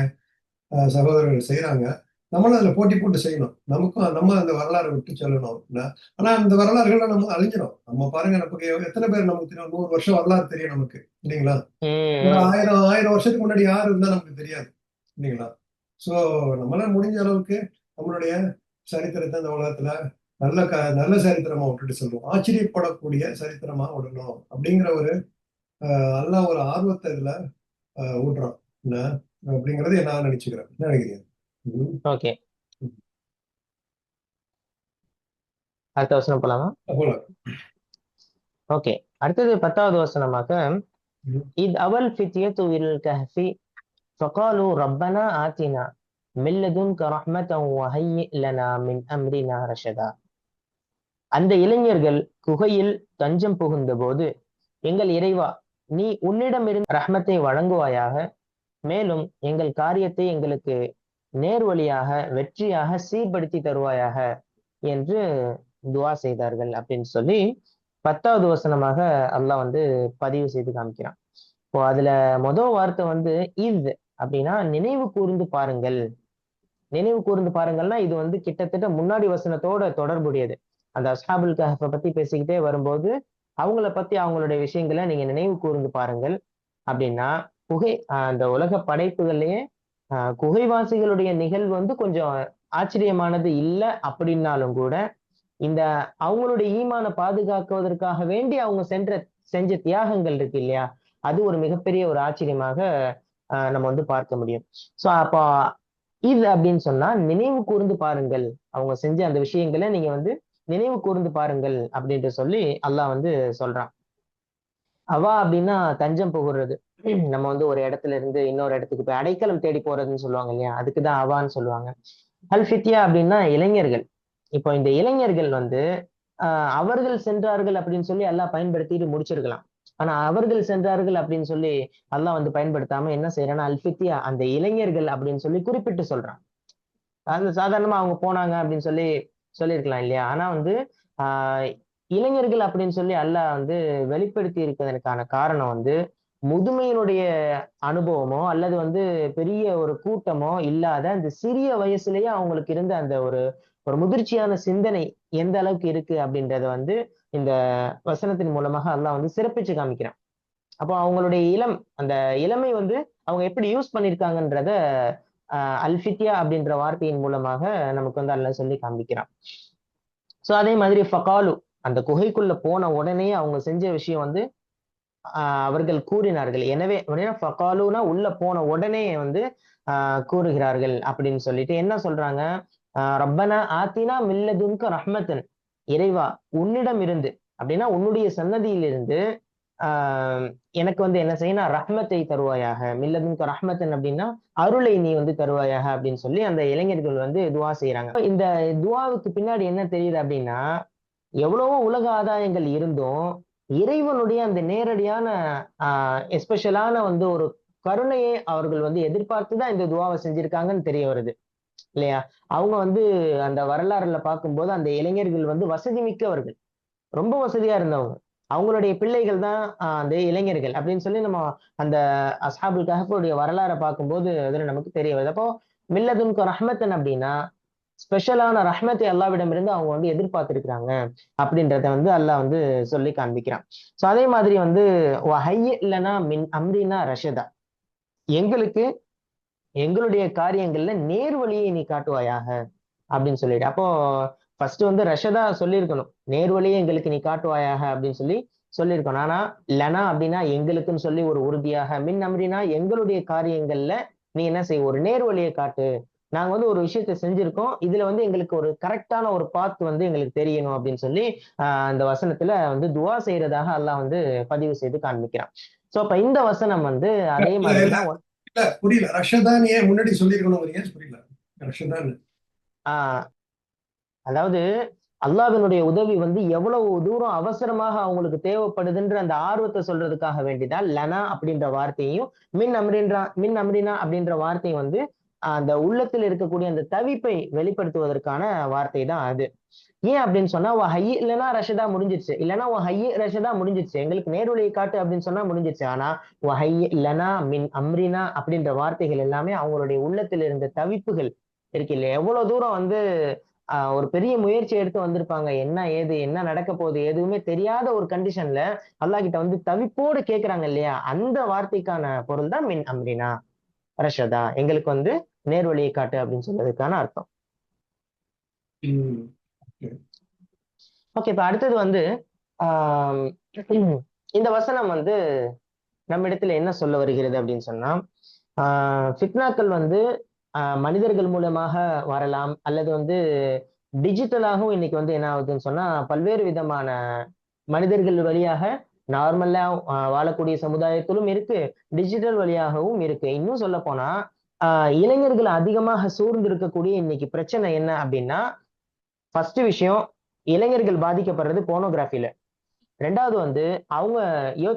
சகோதரர்கள் செய்யறாங்க. நம்மளும் அதுல போட்டி போட்டு செய்யணும். நமக்கும் நம்ம அந்த வரலாறை விட்டு சொல்லணும். ஆனா அந்த வரலாறுகள்லாம் நம்ம அழிஞ்சிடும். நம்ம பாருங்க, நமக்கு எத்தனை பேர் நமக்கு தெரியும்? 100 வருஷம் வரலாறு தெரியும் நமக்கு இல்லைங்களா? ஒரு ம், 1000 வருஷத்துக்கு முன்னாடி யாரு இருந்தா நமக்கு தெரியாது இல்லைங்களா? சோ நம்மளால முடிஞ்ச அளவுக்கு நம்மளுடைய சரித்திரத்தை அந்த உலகத்துல நல்ல சரித்திரமா விட்டுட்டு சொல்லுவோம். ஆச்சரியப்படக்கூடிய சரித்திரமா விடணும் அப்படிங்கிற ஒரு நல்ல ஒரு ஆர்வத்தை இதுல ஊட்டுறோம். என்ன அப்படிங்கறது நான் நினைச்சுக்கிறேன். என்ன நினைக்கிறீங்க? ம். ஓகே. அடுத்த வசனம் போலாமா? போல. ஓகே. அடுத்தது 10வது வசனமாக, ம். இத் அவல் ஃபித்யத்து வில் கஹ்ஃபி ஃபகாலு ரப்பனா ஆத்தினா மின் லதுன்க ரஹ்மத்தன் வஹய்யிக் லனா மின் அம்ரினா ரஷதா. அந்த இளைஞர்கள் குகையில் தஞ்சம் புகுந்த போது, எங்கள் இறைவா, நீ உன்னிடமிருந்து ரஹ்மத்தை வழங்குவாயாக, மேலும் எங்கள் காரியத்தை எங்களுக்கு நேர்வழியாக வெற்றியாக சீர்படுத்தி தருவாயாக என்று துவா செய்தார்கள் அப்படின்னு சொல்லி 10வது வசனமாக அல்லாஹ் வந்து பதிவு செய்து காமிக்கிறான். இப்போ அதுல முதல் வார்த்தை வந்து இத் அப்படின்னா நினைவு கூர்ந்து பாருங்கள். நினைவு கூர்ந்து பாருங்கள்னா இது வந்து கிட்டத்தட்ட முன்னாடி வசனத்தோட தொடர்புடையது. அந்த அஸ்ஹாபுல் கஹ்ஃப பத்தி பேசிக்கிட்டே வரும்போது அவங்கள பத்தி அவங்களுடைய விஷயங்களை நீங்க நினைவு கூர்ந்து பாருங்கள் அப்படின்னா, அந்த உலக படைப்புகள்லயே குகைவாசிகளுடைய நிகழ்வு வந்து கொஞ்சம் ஆச்சரியமானது இல்ல அப்படின்னாலும் கூட, இந்த அவங்களுடைய ஈமான பாதுகாக்குவதற்காக வேண்டி அவங்க செஞ்ச தியாகங்கள் இருக்கு இல்லையா? அது ஒரு மிகப்பெரிய ஒரு ஆச்சரியமாக நம்ம வந்து பார்க்க முடியும். சோ அப்ப இது அப்படின்னு சொன்னா நினைவு கூர்ந்து பாருங்கள். அவங்க செஞ்ச அந்த விஷயங்களை நீங்க வந்து நினைவு கூர்ந்து பாருங்கள் அப்படின்ட்டு சொல்லி அல்லாஹ் வந்து சொல்றான். அவா அப்படின்னா தஞ்சம் புகுறது. நம்ம வந்து ஒரு இடத்துல இருந்து இன்னொரு இடத்துக்கு போய் அடைக்கலம் தேடி போறதுன்னு சொல்லுவாங்க இல்லையா? அதுக்குதான் அவான்னு சொல்லுவாங்க. அல் ஃபித்யா அப்படின்னா இளைஞர்கள். இப்போ இந்த இளைஞர்கள் வந்து அவர்கள் சென்றார்கள் அப்படின்னு சொல்லி அல்லாஹ் பயன்படுத்திட்டு முடிச்சிருக்கலாம். ஆனா அவர்கள் சென்றார்கள் அப்படின்னு சொல்லி அல்லாஹ் வந்து பயன்படுத்தாம என்ன செய்யறான்னா அல்ஃபித்தியா, அந்த இளைஞர்கள் அப்படின்னு சொல்லி குறிப்பிட்டு சொல்றான். அது சாதாரணமா அவங்க போனாங்க அப்படின்னு சொல்லி சொல்லியிருக்கலாம் இல்லையா? ஆனா வந்து ஆஹ் இளைஞர்கள் அப்படின்னு சொல்லி அல்லாஹ் வந்து வெளிப்படுத்தி இருக்கிறதற்கான காரணம் வந்து முதுமையினுடைய அனுபவமோ அல்லது வந்து பெரிய ஒரு கூட்டமோ இல்லாத அந்த சிறிய வயசுலயே அவங்களுக்கு இருந்த அந்த ஒரு ஒரு முதிர்ச்சியான சிந்தனை எந்த அளவுக்கு இருக்கு அப்படின்றத வந்து இந்த வசனத்தின் மூலமாக அல்லாஹ் வந்து சிறப்பிச்சு காமிக்கிறான். அப்போ அவங்களுடைய அந்த இளமை வந்து அவங்க எப்படி யூஸ் பண்ணியிருக்காங்கன்றத அல்ஃபித்யா அப்படின்ற வார்த்தையின் மூலமாக நமக்கு வந்து அல்லாஹ் சொல்லி காண்பிக்கிறான். சோ அதே மாதிரி ஃபகாலு, அந்த குகைக்குள்ள போன உடனே அவங்க செஞ்ச விஷயம் வந்து அவர்கள் கூறினார்கள். எனவே அப்படின்னா ஃபகாலுனா உள்ள போன உடனே வந்து கூறுகிறார்கள் அப்படின்னு சொல்லிட்டு என்ன சொல்றாங்க? ரப்பனா ஆத்தினா மில்லதுன்க ரஹ்மத்தன், இறைவா உன்னிடம் இருந்து அப்படின்னா உன்னுடைய சன்னதியிலிருந்து ஆஹ் எனக்கு வந்து என்ன செய்யணும், ரஹ்மத்தை தருவாயாக. மில்லதுன்க ரஹ்மத்தன் அப்படின்னா அருளை நீ வந்து தருவாயாக அப்படின்னு சொல்லி அந்த இளைஞர்கள் வந்து துவா செய்யறாங்க. இந்த துவாவுக்கு பின்னாடி என்ன தெரியுது அப்படின்னா, எவ்வளவோ உலக ஆதாயங்கள் இருந்தும் இறைவனுடைய அந்த நேரடியான எஸ்பெஷலான வந்து ஒரு கருணையை அவர்கள் வந்து எதிர்பார்த்துதான் இந்த துவாவை செஞ்சிருக்காங்கன்னு தெரிய வருது இல்லையா? அவங்க வந்து அந்த வரலாறுல பார்க்கும்போது அந்த இளைஞர்கள் வந்து வசதி மிக்கவர்கள், ரொம்ப வசதியா இருந்தவங்க. அவங்களுடைய பிள்ளைகள் தான் அந்த இளைஞர்கள் அப்படின்னு சொல்லி நம்ம அந்த அஸ்ஹாபுல் கஹ்ஃபுடைய வரலாறை பார்க்கும்போது அதுல நமக்கு தெரிய வருது. அப்போ மில்லதுன்க ரஹ்மத்தன் அப்படின்னா ஸ்பெஷலான ரஹ்மத்தை அல்லாவிடம் இருந்து அவங்க வந்து எதிர்பார்த்திருக்கிறாங்க அப்படின்றத வந்து அல்லாஹ் வந்து சொல்லி காண்பிக்கிறான். சோ அதே மாதிரி வந்து வஹய்யி லனா மின் அம்ரினா ரஷதா, எங்களுக்கு எங்களுடைய காரியங்கள்ல நேர்வழியை நீ காட்டுவாயாக அப்படின்னு சொல்லிட்டு. அப்போ ஃபர்ஸ்ட் வந்து ரஷதா சொல்லியிருக்கணும், நேர்வழியை எங்களுக்கு நீ காட்டுவாயாக அப்படின்னு சொல்லி சொல்லியிருக்கணும். ஆனா லனா அப்படின்னா எங்களுக்குன்னு சொல்லி ஒரு உறுதியாக, மின் அம்ரினா எங்களுடைய காரியங்கள்ல நீ என்ன செய்ய, ஒரு நேர்வழியை காட்டு. நாங்க வந்து ஒரு விஷயத்த செஞ்சிருக்கோம், இதுல வந்து எங்களுக்கு ஒரு கரெக்டான ஒரு பாத் வந்து எங்களுக்கு தெரியணும் அப்படின்னு சொல்லி அந்த வசனத்துல வந்து துவா செய்யறதாக அல்லாஹ் வந்து பதிவு செய்து காண்பிக்கிறான். சோ அப்ப இந்த வசனம் வந்து அதே இல்ல இல்ல மாதிரிதான். இல்ல புரியல. ரஷதான் ஏன் முன்னாடி சொல்லியிருக்கணும் புரியல. ரஷதான் ஆஹ் அதாவது அல்லாஹ்வினுடைய உதவி வந்து எவ்வளவு தூரம் அவசரமாக அவங்களுக்கு தேவைப்படுதுன்ற அந்த ஆர்வத்தை சொல்றதுக்காக வேண்டிதான் லனா அப்படின்ற வார்த்தையும் மின் அம்ரினா அப்படின்ற வார்த்தையும் வந்து அந்த உள்ளத்தில் இருக்கக்கூடிய அந்த தவிப்பை வெளிப்படுத்துவதற்கான வார்த்தை தான் அது. ஏன் அப்படின்னு சொன்னா ஹையி இல்லைன்னா ரஷதா முடிஞ்சிருச்சு, இல்லைன்னா ஹையி ரஷதா முடிஞ்சிருச்சு, எங்களுக்கு நேர்வழியை காட்டு அப்படின்னு சொன்னா முடிஞ்சிருச்சு. ஆனா ஹையி இல்லனா மின் அம்ரினா அப்படின்ற வார்த்தைகள் எல்லாமே அவங்களுடைய உள்ளத்தில் இருந்த தவிப்புகள் இருக்கு இல்லையா? எவ்வளவு தூரம் வந்து ஒரு பெரிய முயற்சி எடுத்து வந்திருப்பாங்க, என்ன ஏது என்ன நடக்க போகுது எதுவுமே தெரியாத ஒரு கண்டிஷன்ல அல்லாஹ் கிட்ட வந்து தவிப்போடு கேட்கிறாங்க இல்லையா? அந்த வார்த்தைக்கான பொருள் தான் மின் அம்ரினா ரஷதா, எங்களுக்கு வந்து நேர்வழியை காட்டு அப்படின்னு சொல்றதுக்கான அர்த்தம். ஓகே, இப்ப அடுத்தது வந்து ஆஹ் இந்த வசனம் வந்து நம்ம இடத்துல என்ன சொல்ல வருகிறது அப்படின்னு சொன்னா, ஃபித்னாக்கள் வந்து மனிதர்கள் மூலமாக வரலாம், அல்லது வந்து டிஜிட்டலாகவும் இன்னைக்கு வந்து என்ன ஆகுதுன்னு சொன்னா பல்வேறு விதமான மனிதர்கள் வழியாக நார்மலா வாழக்கூடிய சமுதாயத்திலும் இருக்கு, டிஜிட்டல் வழியாகவும் இருக்கு. இன்னும் சொல்ல போனா இளைஞர்கள் அதிகமாக சூழ்ந்து இருக்கக்கூடிய இன்னைக்கு பிரச்சனை என்ன அப்படின்னா, ஃபர்ஸ்ட் விஷயம் இளைஞர்கள் பாதிக்கப்படுறது போனோகிராஃபில. ரெண்டாவது வந்து அவங்க யோ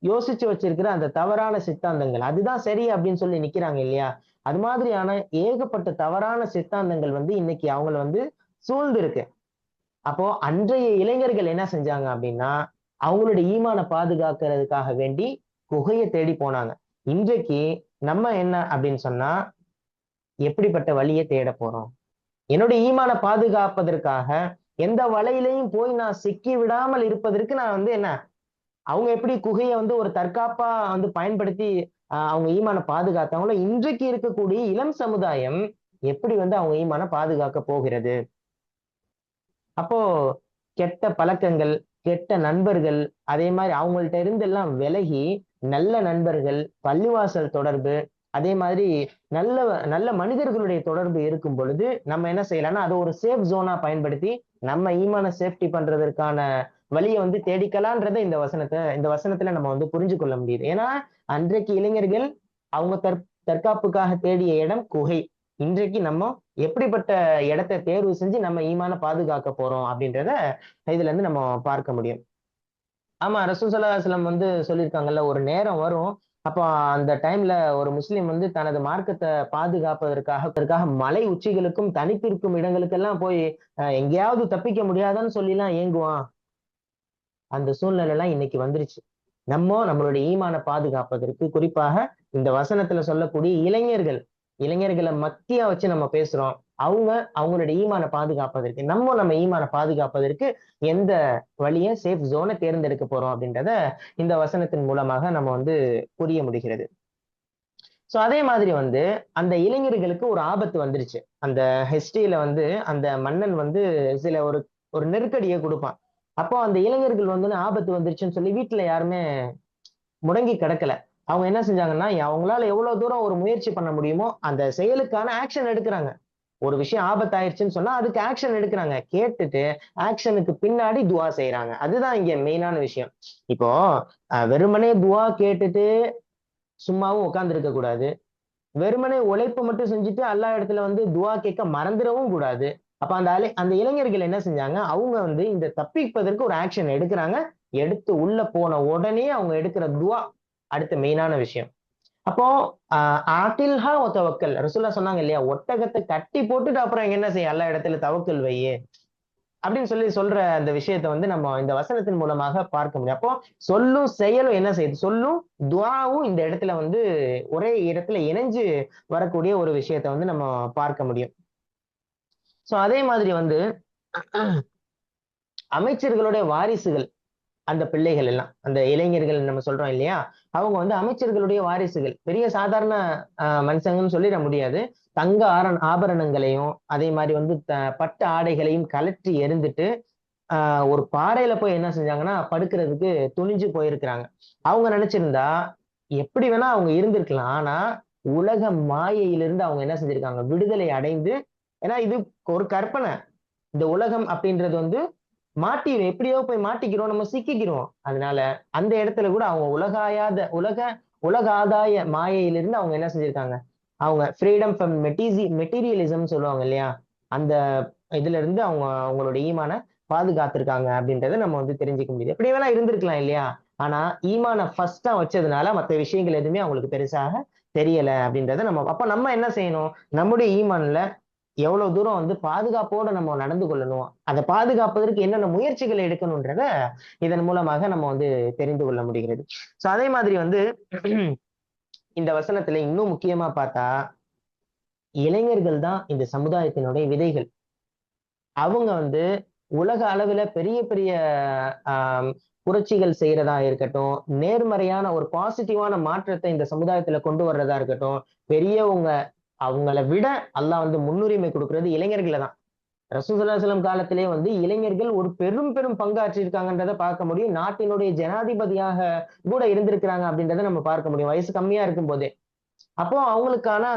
யோசிச்சு வச்சிருக்கிற அந்த தவறான சித்தாந்தங்கள் அதுதான் சரி அப்படின்னு சொல்லி நிக்கிறாங்க இல்லையா? அது மாதிரியான ஏகப்பட்ட தவறான சித்தாந்தங்கள் வந்து இன்னைக்கு அவங்கள வந்து சூழ்ந்து இருக்கு. அப்போ அன்றைய இளைஞர்கள் என்ன செஞ்சாங்க அப்படின்னா, அவங்களுடைய ஈமான பாதுகாக்கிறதுக்காக வேண்டி குகையை தேடி போனாங்க. இன்றைக்கு நம்ம என்ன அப்படின்னு சொன்னா, எப்படிப்பட்ட வழியை தேட போறோம்? என்னுடைய ஈமான பாதுகாப்பதற்காக எந்த வலையிலையும் போய் நான் சிக்கி விடாமல் இருப்பதற்கு நான் வந்து என்ன, அவங்க எப்படி குகையை வந்து ஒரு தற்காப்பா வந்து பயன்படுத்தி அவங்க ஈமான பாதுகாத்தாங்களோ, இன்றைக்கு இருக்கக்கூடிய இளம் சமுதாயம் எப்படி வந்து அவங்க ஈமான பாதுகாக்க போகிறது? அப்போ கெட்ட பழக்கங்கள், கெட்ட நண்பர்கள், அதே மாதிரி அவங்கள்ட்ட இருந்து எல்லாம் விலகி நல்ல நண்பர்கள், பள்ளிவாசல் தொடர்பு, அதே மாதிரி நல்ல நல்ல மனிதர்களுடைய தொடர்பு இருக்கும் பொழுது நம்ம என்ன செய்யலாம்னா அதை ஒரு சேஃப் ஜோனா பயன்படுத்தி நம்ம ஈமான சேஃப்டி பண்றதற்கான வழியை வந்து தேடிக்கலான்றதை இந்த வசனத்துல நம்ம வந்து புரிஞ்சு கொள்ள முடியுது. ஏன்னா அன்றைக்கு இளைஞர்கள் அவங்க தற்காப்புக்காக தேடிய இடம் குகை. இன்றைக்கு நம்ம எப்படிப்பட்ட இடத்தை தேர்வு செஞ்சு நம்ம ஈமான பாதுகாக்க போறோம் அப்படின்றத இதுல இருந்து நம்ம பார்க்க முடியும். ஆமா, ரசூல் ஸல்லல்லாஹு அலைஹி வஸல்லம் வந்து சொல்லியிருக்காங்கல்ல, ஒரு நேரம் வரும். அப்போ அந்த டைம்ல ஒரு முஸ்லிம் வந்து தனது மார்க்கத்தை பாதுகாப்பதற்காக மலை உச்சிகளுக்கும் தனித்திருக்கும் இடங்களுக்கெல்லாம் போய் எங்கேயாவது தப்பிக்க முடியாதான்னு சொல்லிலாம் ஏங்குவான். அந்த சூழ்நிலை எல்லாம் இன்னைக்கு வந்துருச்சு. நம்மளுடைய ஈமான பாதுகாப்பதற்கு குறிப்பாக இந்த வசனத்துல சொல்லக்கூடிய இளைஞர்களை மத்தியா வச்சு நம்ம பேசுறோம். அவங்களுடைய ஈமான பாதுகாப்பதற்கு நம்ம ஈமான பாதுகாப்பதற்கு எந்த வழிய சேஃப் ஜோனை தேர்ந்தெடுக்க போறோம் அப்படின்றத இந்த வசனத்தின் மூலமாக நம்ம வந்து புரிய முடிகிறது. சோ அதே மாதிரி வந்து அந்த இளைஞர்களுக்கு ஒரு ஆபத்து வந்துருச்சு. அந்த ஹிஸ்டரியில வந்து அந்த மன்னன் வந்து சில ஒரு ஒரு நெருக்கடியை கொடுப்பான். அப்போ அந்த இளைஞர்கள் வந்து ஆபத்து வந்துருச்சுன்னு சொல்லி வீட்டுல யாருமே முடங்கி கிடக்கல. அவங்க என்ன செஞ்சாங்கன்னா, அவங்களால எவ்வளவு தூரம் ஒரு முயற்சி பண்ண முடியுமோ அந்த செயலுக்கான ஆக்ஷன் எடுக்கிறாங்க. ஒரு விஷயம் ஆபத்தாயிருச்சுன்னு சொன்னா அதுக்கு ஆக்ஷன் எடுக்கிறாங்க. கேட்டுட்டு ஆக்ஷனுக்கு பின்னாடி துவா செய்யறாங்க. அதுதான் இங்க மெயினான விஷயம். இப்போ வெறுமனே துவா கேட்டுட்டு சும்மாவும் உட்கார்ந்து இருக்க கூடாது. வெறுமனே உழைப்பு மட்டும் செஞ்சுட்டு அல்லாஹ் இடத்துல வந்து துவா கேட்க மறந்துடவும் கூடாது. அப்ப அந்த இளைஞர்கள் என்ன செஞ்சாங்க, அவங்க வந்து இந்த தப்பிப்பதற்கு ஒரு ஆக்ஷன் எடுக்கிறாங்க. எடுத்து உள்ள போன உடனே அவங்க எடுக்கிற துவா அடுத்த மெயினான விஷயம். அப்போ ஆட்டில்ஹா ஒ தவக்கல், ரசூலுல்லாஹ் சொன்னாங்க இல்லையா, ஒட்டகத்தை கட்டி போட்டுட்டு அப்புறம் என்ன செய்ய, எல்லா இடத்துல தவக்கல் வையே அப்படின்னு சொல்ற அந்த விஷயத்த வந்து நம்ம இந்த வசனத்தின் மூலமாக பார்க்க முடியும். அப்போ சொல்லும் செயலும் என்ன செய்யுது, சொல்லும் துஆவும் இந்த இடத்துல வந்து ஒரே இடத்துல இணைஞ்சு வரக்கூடிய ஒரு விஷயத்த வந்து நம்ம பார்க்க முடியும். சோ அதே மாதிரி வந்து அமைச்சர்களுடைய வாரிசுகள், அந்த பிள்ளைகள் எல்லாம், அந்த இளைஞர்கள் நம்ம சொல்றோம் இல்லையா, அவங்க வந்து அமைச்சர்களுடைய வாரிசுகள். பெரிய சாதாரண மனுஷங்கன்னு சொல்லிட முடியாது. தங்க ஆபரணங்களையும் அதே மாதிரி வந்து பட்டு ஆடைகளையும் கழற்றி எறிந்துட்டு ஒரு பாறையில போய் என்ன செஞ்சாங்கன்னா படுக்கிறதுக்கு துணிஞ்சு போயிருக்கிறாங்க. அவங்க நினைச்சிருந்தா எப்படி வேணா அவங்க இருந்திருக்கலாம். ஆனா உலக மாயையிலிருந்து அவங்க என்ன செஞ்சிருக்காங்க, விடுதலை அடைந்து. ஏன்னா இது ஒரு கற்பனை. இந்த உலகம் அப்படின்றது வந்து எப்படியோ போய் மாட்டிக்கிறோம், நம்ம சிக்கிக்கிறோம். அதனால அந்த இடத்துல கூட அவங்க உலக ஆதாய மாயையிலிருந்து அவங்க என்ன செஞ்சிருக்காங்க, அவங்க ஃப்ரீடம் ஃப்ரம் மெட்டீரியலிசம் சொல்லுவாங்க இல்லையா, அந்த இதுல இருந்து அவங்க அவங்களோட ஈமான பாதுகாத்திருக்காங்க அப்படின்றத நம்ம வந்து தெரிஞ்சுக்க முடியுது. எப்படி வேணா இருந்திருக்கலாம் இல்லையா, ஆனா ஈமான ஃபர்ஸ்டா வச்சதுனால மற்ற விஷயங்கள் எதுவுமே அவங்களுக்கு பெருசாக தெரியல அப்படின்றத நம்ம என்ன செய்யணும், நம்முடைய ஈமான்ல எவ்வளவு தூரம் வந்து பாதுகாப்போட நம்ம நடந்து கொள்ளணும், அதை பாதுகாப்பதற்கு என்னென்ன முயற்சிகளை எடுக்கணும்ன்றத இதன் மூலமாக நம்ம வந்து தெரிந்து கொள்ள முடிகிறது. சோ அதே மாதிரி வந்து இந்த வசனத்துல இன்னும் முக்கியமா பார்த்தா, இளைஞர்கள் தான் இந்த சமுதாயத்தினுடைய விதைகள். அவங்க வந்து உலக அளவுல பெரிய பெரிய புரட்சிகள் செய்யறதா இருக்கட்டும், நேர்மறையான ஒரு பாசிட்டிவான மாற்றத்தை இந்த சமுதாயத்துல கொண்டு வர்றதா இருக்கட்டும், பெரியவங்க அவங்கள விட அல்லாஹ் வந்து முன்னுரிமை கொடுக்கிறது இளைஞர்களை தான். ரசூல் ஸல்லல்லாஹு அலைஹி வஸல்லம் காலத்திலே வந்து இளைஞர்கள் ஒரு பெரும் பங்காற்றி இருக்காங்கன்றதை பார்க்க முடியும். நாட்டினுடைய ஜனாதிபதியாக கூட இருந்திருக்கிறாங்க அப்படின்றத நம்ம பார்க்க முடியும், வயசு கம்மியா இருக்கும் போதே. அப்போ அவங்களுக்கான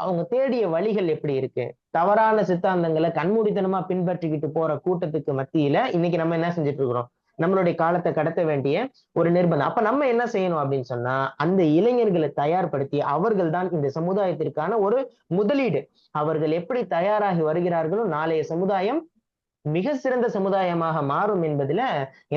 அவங்க தேடிய வழிகள் எப்படி இருக்கு, தவறான சித்தாந்தங்களை கண்மூடித்தனமா பின்பற்றிக்கிட்டு போற கூட்டத்துக்கு மத்தியில இன்னைக்கு நம்ம என்ன செஞ்சுட்டு இருக்கிறோம், நம்மளுடைய காலத்தை கடத்த வேண்டிய ஒரு நிர்பந்தம். அப்ப நம்ம என்ன செய்யணும் அப்படின்னு சொன்னா, அந்த இளைஞர்களை தயார்படுத்தி அவர்கள் தான் இந்த சமுதாயத்திற்கான ஒரு முதலீடு. அவர்கள் எப்படி தயாராகி வருகிறார்களோ நாளைய சமுதாயம் மிக சிறந்த சமுதாயமாக மாறும் என்பதுல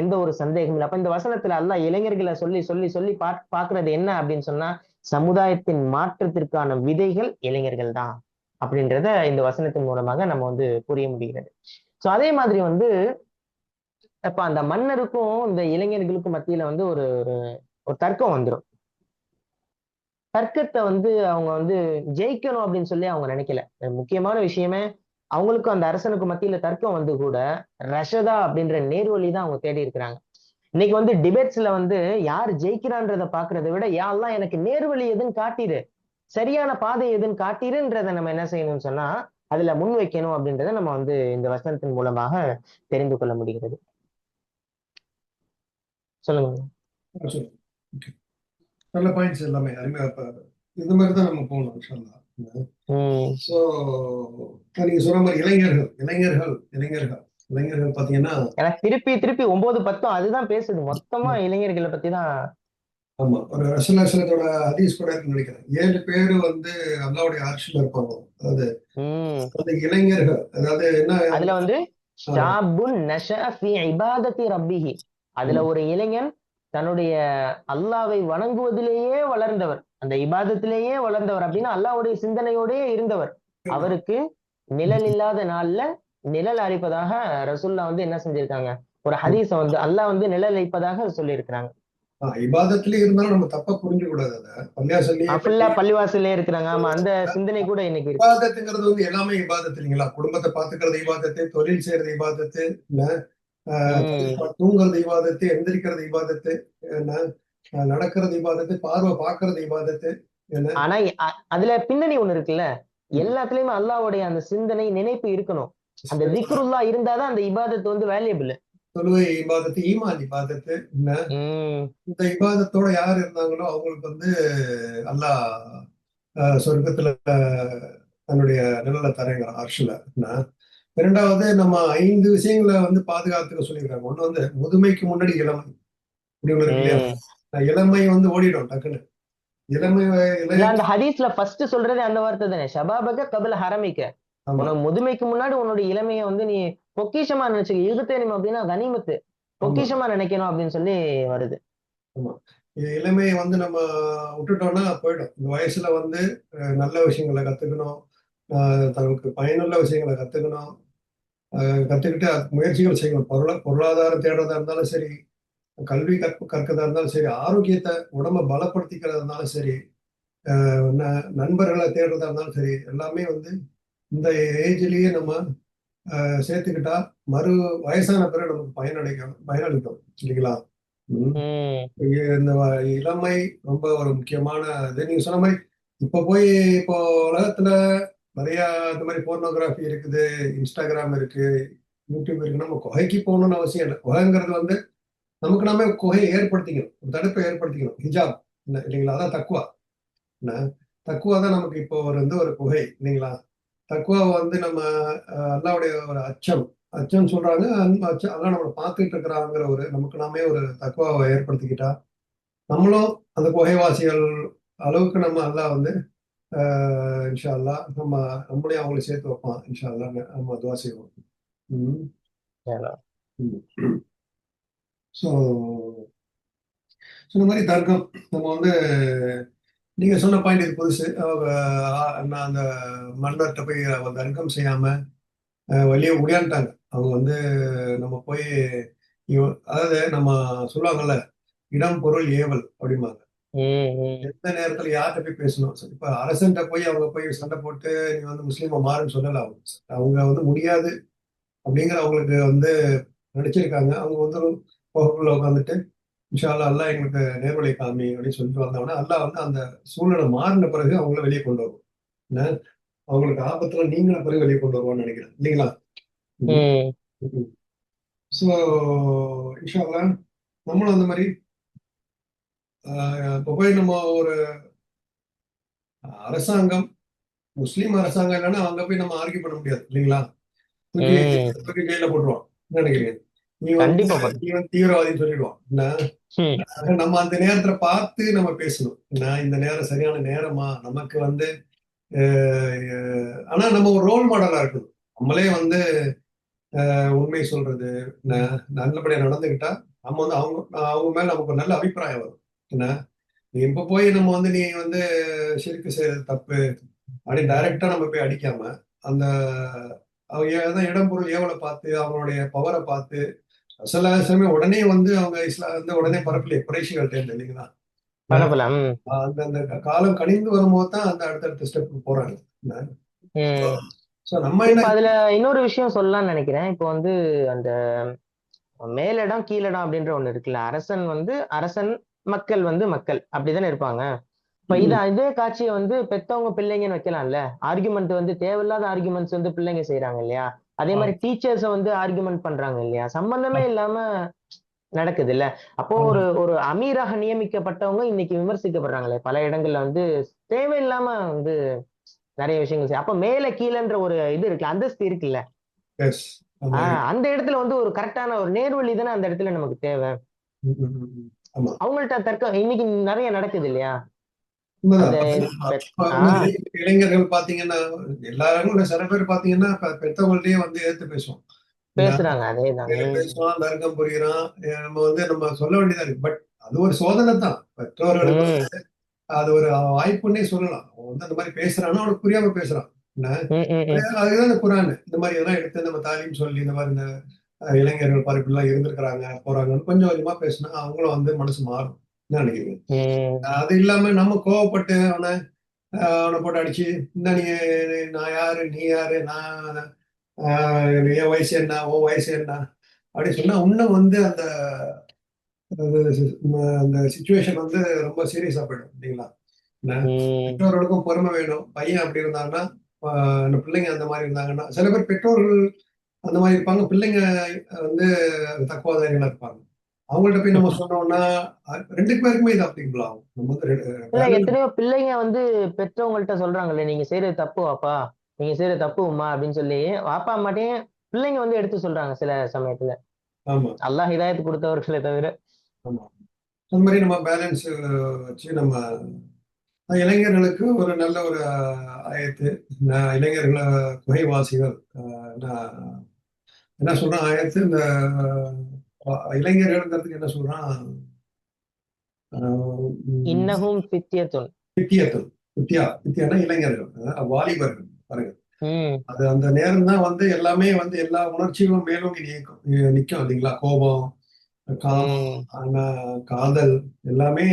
எந்த ஒரு சந்தேகமும் இல்லை. அப்ப இந்த வசனத்துல அல்லாஹ் இளைஞர்களை சொல்லி சொல்லி சொல்லி பாக்குறது என்ன அப்படின்னு சொன்னா, சமுதாயத்தின் மாற்றத்திற்கான விதைகள் இளைஞர்கள் தான் அப்படின்றத இந்த வசனத்தின் மூலமாக நம்ம வந்து புரிய முடிகிறது. சோ அதே மாதிரி வந்து இப்ப அந்த மன்னருக்கும் இந்த இளைஞர்களுக்கும் மத்தியில வந்து ஒரு ஒரு தர்க்கம் வந்துடும். தர்க்கத்தை வந்து அவங்க வந்து ஜெயிக்கணும் அப்படின்னு சொல்லி அவங்க நினைக்கல. முக்கியமான விஷயமே அவங்களுக்கும் அந்த அரசனுக்கு மத்தியில தர்க்கம் வந்து கூட ரஷதா அப்படின்ற நேர்வழி தான் அவங்க தேடி இருக்கிறாங்க. இன்னைக்கு வந்து டிபேட்ஸ்ல வந்து யார் ஜெயிக்கிறான்றதை பாக்குறதை விட யாரெல்லாம் எனக்கு நேர்வழி எதுன்னு காட்டிடு, சரியான பாதை எதுன்னு காட்டிருன்றதை நம்ம என்ன செய்யணும்னு சொன்னா அதுல முன் வைக்கணும் அப்படின்றத நம்ம வந்து இந்த வசனத்தின் மூலமாக தெரிந்து கொள்ள முடிகிறது. சொல்லுங்க. நல்ல பாயிண்ட்ஸ் எல்லாமே அருமையா. இந்த மாதிரி தான் நம்ம போகணும் இன்ஷா அல்லாஹ். சோ நீங்க சொன்ன மாதிரி இளைஞர்கள் பாத்தீங்கன்னா திருப்பி 9-10 அதுதான் பேசுது, மொத்தமா இளைஞர்களை பத்தி தான். ஆமா, ஒரு ரசூலுல்லாஹோட ஹதீஸ் கூட நினைக்கிறேன், 7 பேரு வந்து அல்லாஹ்வுடைய அர்ஷ்ல இருப்பாங்க. அதாவது அந்த இளைஞர்கள், அதாவது என்ன, அதுல வந்து ஷாபுன் நஷஅ ஃபீ இபாதத்தி ரப்பிஹி, அதுல ஒரு இளைஞன் தன்னுடைய அல்லாவை வணங்குவதிலேயே வளர்ந்தவர், அந்த இபாதத்திலேயே வளர்ந்தவர் அப்படின்னா அல்லாஹ்வுடைய சிந்தனையோடயே இருந்தவர். அவருக்கு நிழல் இல்லாத நாள்ல நிழல் அளிப்பதாக ரசூல்லா வந்து என்ன செஞ்சிருக்காங்க, ஒரு ஹதீஸ வந்து அல்லாஹ் வந்து நிழல் அளிப்பதாக சொல்லியிருக்கிறாங்க. இபாதத்திலே இருந்தாலும் நம்ம தப்பா புரிஞ்சு கூடாது. அதை பள்ளியாசல்லையே ஃபுல்லா பள்ளிவாசல்லே இருக்கிறாங்க. ஆமா, அந்த சிந்தனை கூட இன்னைக்கு இருக்கு. இபாதத்துங்கிறது வந்து எல்லாமே இபாதத்து இல்லைங்களா? குடும்பத்தை பாத்துக்கிறது இபாதத்து, தொழில் செய்யறது இபாதத்து, என்ன உம் தூங்குறது இபாதத்து, எந்திரிக்கிறது இபாதத்து, என்ன நடக்கிறது இபாதத்து, பார்வை பாக்குறது இபாதத்து, என்ன ஆனா அதுல பின்னணி ஒண்ணு இருக்குல்ல, எல்லாத்துலயுமே அல்லாஹ்வுடைய அந்த சிந்தனை நினைப்பு இருக்கணும். அந்த திக்ருல்லா இருந்தாதான் அந்த இபாதத் வந்து வேல்யூபிள். தொழுகை இபாதத்து, ஈமான் இபாதத்து, என்ன உம் இந்த இபாதத்தோட யார் இருந்தாங்களோ அவங்களுக்கு வந்து அல்லாஹ் சொர்க்கத்துல தன்னுடைய நிழலை தரேங்கிறான் அர்ஷ்ல. என்ன இரண்டாவது, நம்ம 5 விஷயங்களை வந்து பாதுகாத்துக்க சொல்லியிருக்காங்க. ஒண்ணு வந்து முதுமைக்கு முன்னாடி இளமை, இப்படி ஒண்ணு இருக்கு இல்லையா? உம் இளமை வந்து ஓடிடும் டக்குன்னு. இளமை இல்ல, இளைய அந்த ஹதீஸ்ல ஃபர்ஸ்ட் சொல்றதே அந்த வார்த்தை தானே, ஷபாபக கபில ஹரமிக்க. ஆமா உனக்கு முதுமைக்கு முன்னாடி உன்னுடைய இளமையை வந்து நீ பொக்கிஷமா நினைச்சுக்க. இருத்தேனிம் அப்படின்னா கனிமத்து, ஆமா பொக்கிஷமா நினைக்கணும் அப்படின்னு சொல்லி வருது. ஆமா. இளமையை வந்து நம்ம விட்டுட்டோம்னா போயிடும். இந்த வயசுல வந்து நல்ல விஷயங்களை கத்துக்கணும், தனக்கு பயனுள்ள விஷயங்களை கத்துக்கணும், கத்துக்கிட்டு முயற்சிகள் செய்யணும். பொருளாதாரம் தேடுறதா இருந்தாலும் சரி, கல்வி கற்கதா இருந்தாலும் சரி, ஆரோக்கியத்தை உடம்ப பலப்படுத்திக்கிறதா இருந்தாலும் சரி, நண்பர்களை தேடுறதா இருந்தாலும் சரி, எல்லாமே வந்து இந்த ஏஜ்லயே நம்ம சேர்த்துக்கிட்டா மறு வயசான பிறகு நமக்கு பயனளிக்கும் இல்லைங்களா? ம். உம் இந்த இளமை ரொம்ப ஒரு முக்கியமான இது. நீங்க சொன்ன மாதிரி இப்போ உலகத்துல நிறைய இந்த மாதிரி போர்னோகிராஃபி இருக்குது, இன்ஸ்டாகிராம் இருக்கு, யூடியூப் இருக்கு. நம்ம குகைக்கு போகணும்னு அவசியம் இல்லை. குகைங்கிறது வந்து நமக்கு நாமே குகையை ஏற்படுத்திக்கணும், ஒரு தடுப்பை ஏற்படுத்திக்கணும். ஹிஜாப் இல்லைங்களா? அதான் தக்குவா. என்ன தக்குவா தான் நமக்கு இப்போ ஒரு குகை இல்லைங்களா? தக்குவா வந்து நம்ம அல்லாவுடைய ஒரு அச்சம், அச்சம் சொல்றாங்க. அச்சம் அல்லா நம்மளை பார்த்துட்டு இருக்கிறாங்கிற ஒரு நமக்கு நாமே ஒரு தக்குவாவை ஏற்படுத்திக்கிட்டா நம்மளும் அந்த குகைவாசிகள் அளவுக்கு நம்ம அல்லாஹ் வந்து இன்ஷா அல்லாஹ் நம்மளையும் அவங்களை சேர்த்து வைப்பான். இன்ஷா அல்லாஹ் நம்ம துவா செய்வோம். ம். ம். ஸோ இந்த மாதிரி தர்க்கம் நம்ம வந்து நீங்க சொன்ன பாயிண்ட் இது புதுசு. நான் அந்த மன்னர்கிட்ட போய் தர்க்கம் செய்யாம வெளியே முடியான்ட்டாங்க. அவங்க வந்து நம்ம போய் அதாவது நம்ம சொல்லுவாங்கல்ல, இடம் பொருள் ஏவல் அப்படிம்பாங்க. எந்த நேரத்துல யார்கிட்ட போய் பேசணும். இப்ப அரசன்ட்ட போய் அவங்க போய் சண்டை போட்டு நீ வந்து முஸ்லீமா மாறுன்னு சொல்லலாம். அவங்க வந்து முடியாது அப்படிங்கிற அவங்களுக்கு வந்து நடிச்சிருக்காங்க. அவங்க வந்து கோபுக்குள்ள உட்காந்துட்டு இன்ஷா அல்லாஹ் அல்லாஹ் எங்களுக்கு நேர்வழி காமி அப்படின்னு சொல்லிட்டு வந்தோம்னா அல்லாஹ் வந்து அந்த சூழ்நிலை மாறின பிறகு அவங்கள வெளியே கொண்டு வருவோம். என்ன அவங்களுக்கு ஆபத்துல நீங்கள பிறகு வெளியே கொண்டு வருவோம்னு நினைக்கிறேன் இல்லைங்களா? ஸோ இன்ஷா அல்லாஹ் நம்மளும் அந்த மாதிரி இப்போ போய் நம்ம ஒரு அரசாங்கம், முஸ்லீம் அரசாங்கம் இல்லைன்னா அங்க போய் நம்ம ஆர்கியூ பண்ண முடியாது இல்லைங்களா? தூக்கி தூக்கி ஜெயில போட்டுருவான். என்ன நினைக்கிறீங்க? நீ வந்து தீவிரவாதின்னு சொல்லிடுவான். நம்ம அந்த நேரத்துல பார்த்து நம்ம பேசணும். இந்த நேரம் சரியான நேரமா நமக்கு வந்து ஆனா நம்ம ஒரு ரோல் மாடலா இருக்கணும். நம்மளே வந்து உண்மை சொல்றது, நல்லபடியா நடந்துகிட்டா நம்ம வந்து அவங்க அவங்க மேல நமக்கு ஒரு நல்ல அபிப்பிராயம் வரும். என்ன நீ இப்ப போய் நம்ம வந்து நீ வந்து ஷிர்க் செய்யறது தப்பு அப்படின்னு டைரக்டா நம்ம போய் அடிக்காம அந்த அவங்க இடம் பொருள் ஏவலை பார்த்து அவங்களுடைய பவரை பார்த்து சில சமயம் உடனே வந்து அவங்க இஸ்லாம் வந்து உடனே பரப்பலையே குறைஷிகள்ட்ட இருந்து இல்லைங்களா? அந்த அந்த காலம் கணிந்து வரும்போது தான் அந்த அடுத்தடுத்த ஸ்டெப் போறாங்க. நம்ம அதுல இன்னொரு விஷயம் சொல்லலாம்னு நினைக்கிறேன். இப்போ வந்து அந்த மேலிடம் கீழிடம் அப்படின்ற ஒண்ணு இருக்குல்ல. அரசன் வந்து அரசன், மக்கள் வந்து மக்கள், அப்படிதானே இருப்பாங்க. இப்ப இதே காட்சியை வந்து பெத்தவங்க பிள்ளைங்கன்னு வைக்கலாம்ல. ஆர்குமெண்ட் வந்து தேவையில்லாத ஆர்குமெண்ட்ஸ் வந்து பிள்ளைங்க செய்யறாங்க இல்லையா? அதே மாதிரி டீச்சர்ஸ வந்து ஆர்குமெண்ட் பண்றாங்க இல்லையா? சம்பந்தமே இல்லாம நடக்குது இல்ல. அப்போ ஒரு அமீராக நியமிக்கப்பட்டவங்க இன்னைக்கு விமர்சிக்கப்படுறாங்களே பல இடங்கள்ல வந்து தேவையில்லாம வந்து நிறைய விஷயங்கள். அப்ப மேல கீழன்ற ஒரு இது இருக்குல்ல, அந்தஸ்து இருக்குல்ல, அந்த இடத்துல வந்து ஒரு கரெக்டான ஒரு நேர்வழி தானே அந்த இடத்துல நமக்கு தேவை. அவங்கள்ட்ட தர்க்கம் இன்னைக்கு நிறைய நடக்குது இல்லையா? இளைஞர்கள் பாத்தீங்கன்னா எல்லாரும் சில பேர் பாத்தீங்கன்னா பெற்றவங்கள்ட்டயே வந்து ஏத்து பேசுவோம். பேசுறாங்க, அதேதான். பேசுவான், தர்க்கம் புரியுறான். நம்ம நம்ம சொல்ல வேண்டியதா இருக்கு. பட் அது ஒரு சோதனை தான் பெற்றோர்களுக்கு. ம், அது ஒரு வாய்ப்புன்னே சொல்லலாம். அவன் அந்த மாதிரி பேசுறான்னா அவனுக்கு புரியாம பேசுறான். என்ன ம், ம், ம், அதுதான் இந்த குரான். இந்த மாதிரி இதெல்லாம் எடுத்து நம்ம தாலீம் சொல்லி இந்த மாதிரி இந்த இளைஞர்கள் பாரு இப்படிலாம் இருந்திருக்கிறாங்க போறாங்கன்னு கொஞ்சம் கொஞ்சமா பேசினா அவங்களும் மனசு மாறும். என்ன நினைக்கிறீங்க? ம். அது இல்லாம நம்ம கோவப்பட்டு அவனை போட்டு அடிச்சு, இந்த நீ நான் யாரு, நீ யாரு, நான் என் வயசு என்ன, உன் வயசு என்ன அப்படின்னு சொன்னா இன்னும் அந்த அந்த சிச்சுவேஷன் ரொம்ப சீரியஸா போயிடும் இல்லைங்களா? என்ன, ம். பெற்றோர்களுக்கும் பொறுமை வேணும். பையன் அப்படி இருந்தாங்கன்னா, அந்த பிள்ளைங்க அந்த மாதிரி இருந்தாங்கன்னா, சில பேர் பெற்றோர்கள் அந்த மாதிரி இருப்பாங்க. பிள்ளைங்க வந்து தக்குவாதாரிகளா இருப்பாங்க. அவங்கள்ட்ட போய் நம்ம சொன்னோம்னா, 2 பேருக்குமே இது அப்ளிகபிள் ஆகும். நம்ம இல்ல பேரண்ட் எத்தனையோ பிள்ளைங்க பெற்றவங்கள்ட்ட சொல்றாங்கல்ல, நீங்க செய்யறது தப்பு வாப்பா, நீங்க செய்யறது தப்பு உம்மா அப்படின்னு சொல்லி வாப்பா அம்மாட்டையும் பிள்ளைங்க எடுத்து சொல்றாங்க சில சமயத்துல. ஆமா, அல்லாஹ் ஹிதாயத் கொடுத்தவர்களை தவிர. ஆமா. அந்த மாதிரி நம்ம பேலன்ஸ் வச்சு நம்ம இளைஞர்களுக்கு ஒரு நல்ல ஒரு ஆயத்து. இளைஞர்கள குகைவாசிகள் நான் என்ன சொல்றான் ஆயத்து இந்த இளைஞர்கள்ங்கிறதுக்கு என்ன சொல்றான்? ஆஹ் உம் இன்னஹும் ஃபித்யத்துன். வித்தியத்துவம். வித்தியானா இளைஞர்கள், வாலிபர்கள் பாருங்க. ம், அது அந்த நேரம் தான் எல்லாமே எல்லா உணர்ச்சிகளும் மேலோங்கி நிக்கும் இல்லைங்களா? கோபம், காமம், ம். காதல் எல்லாமே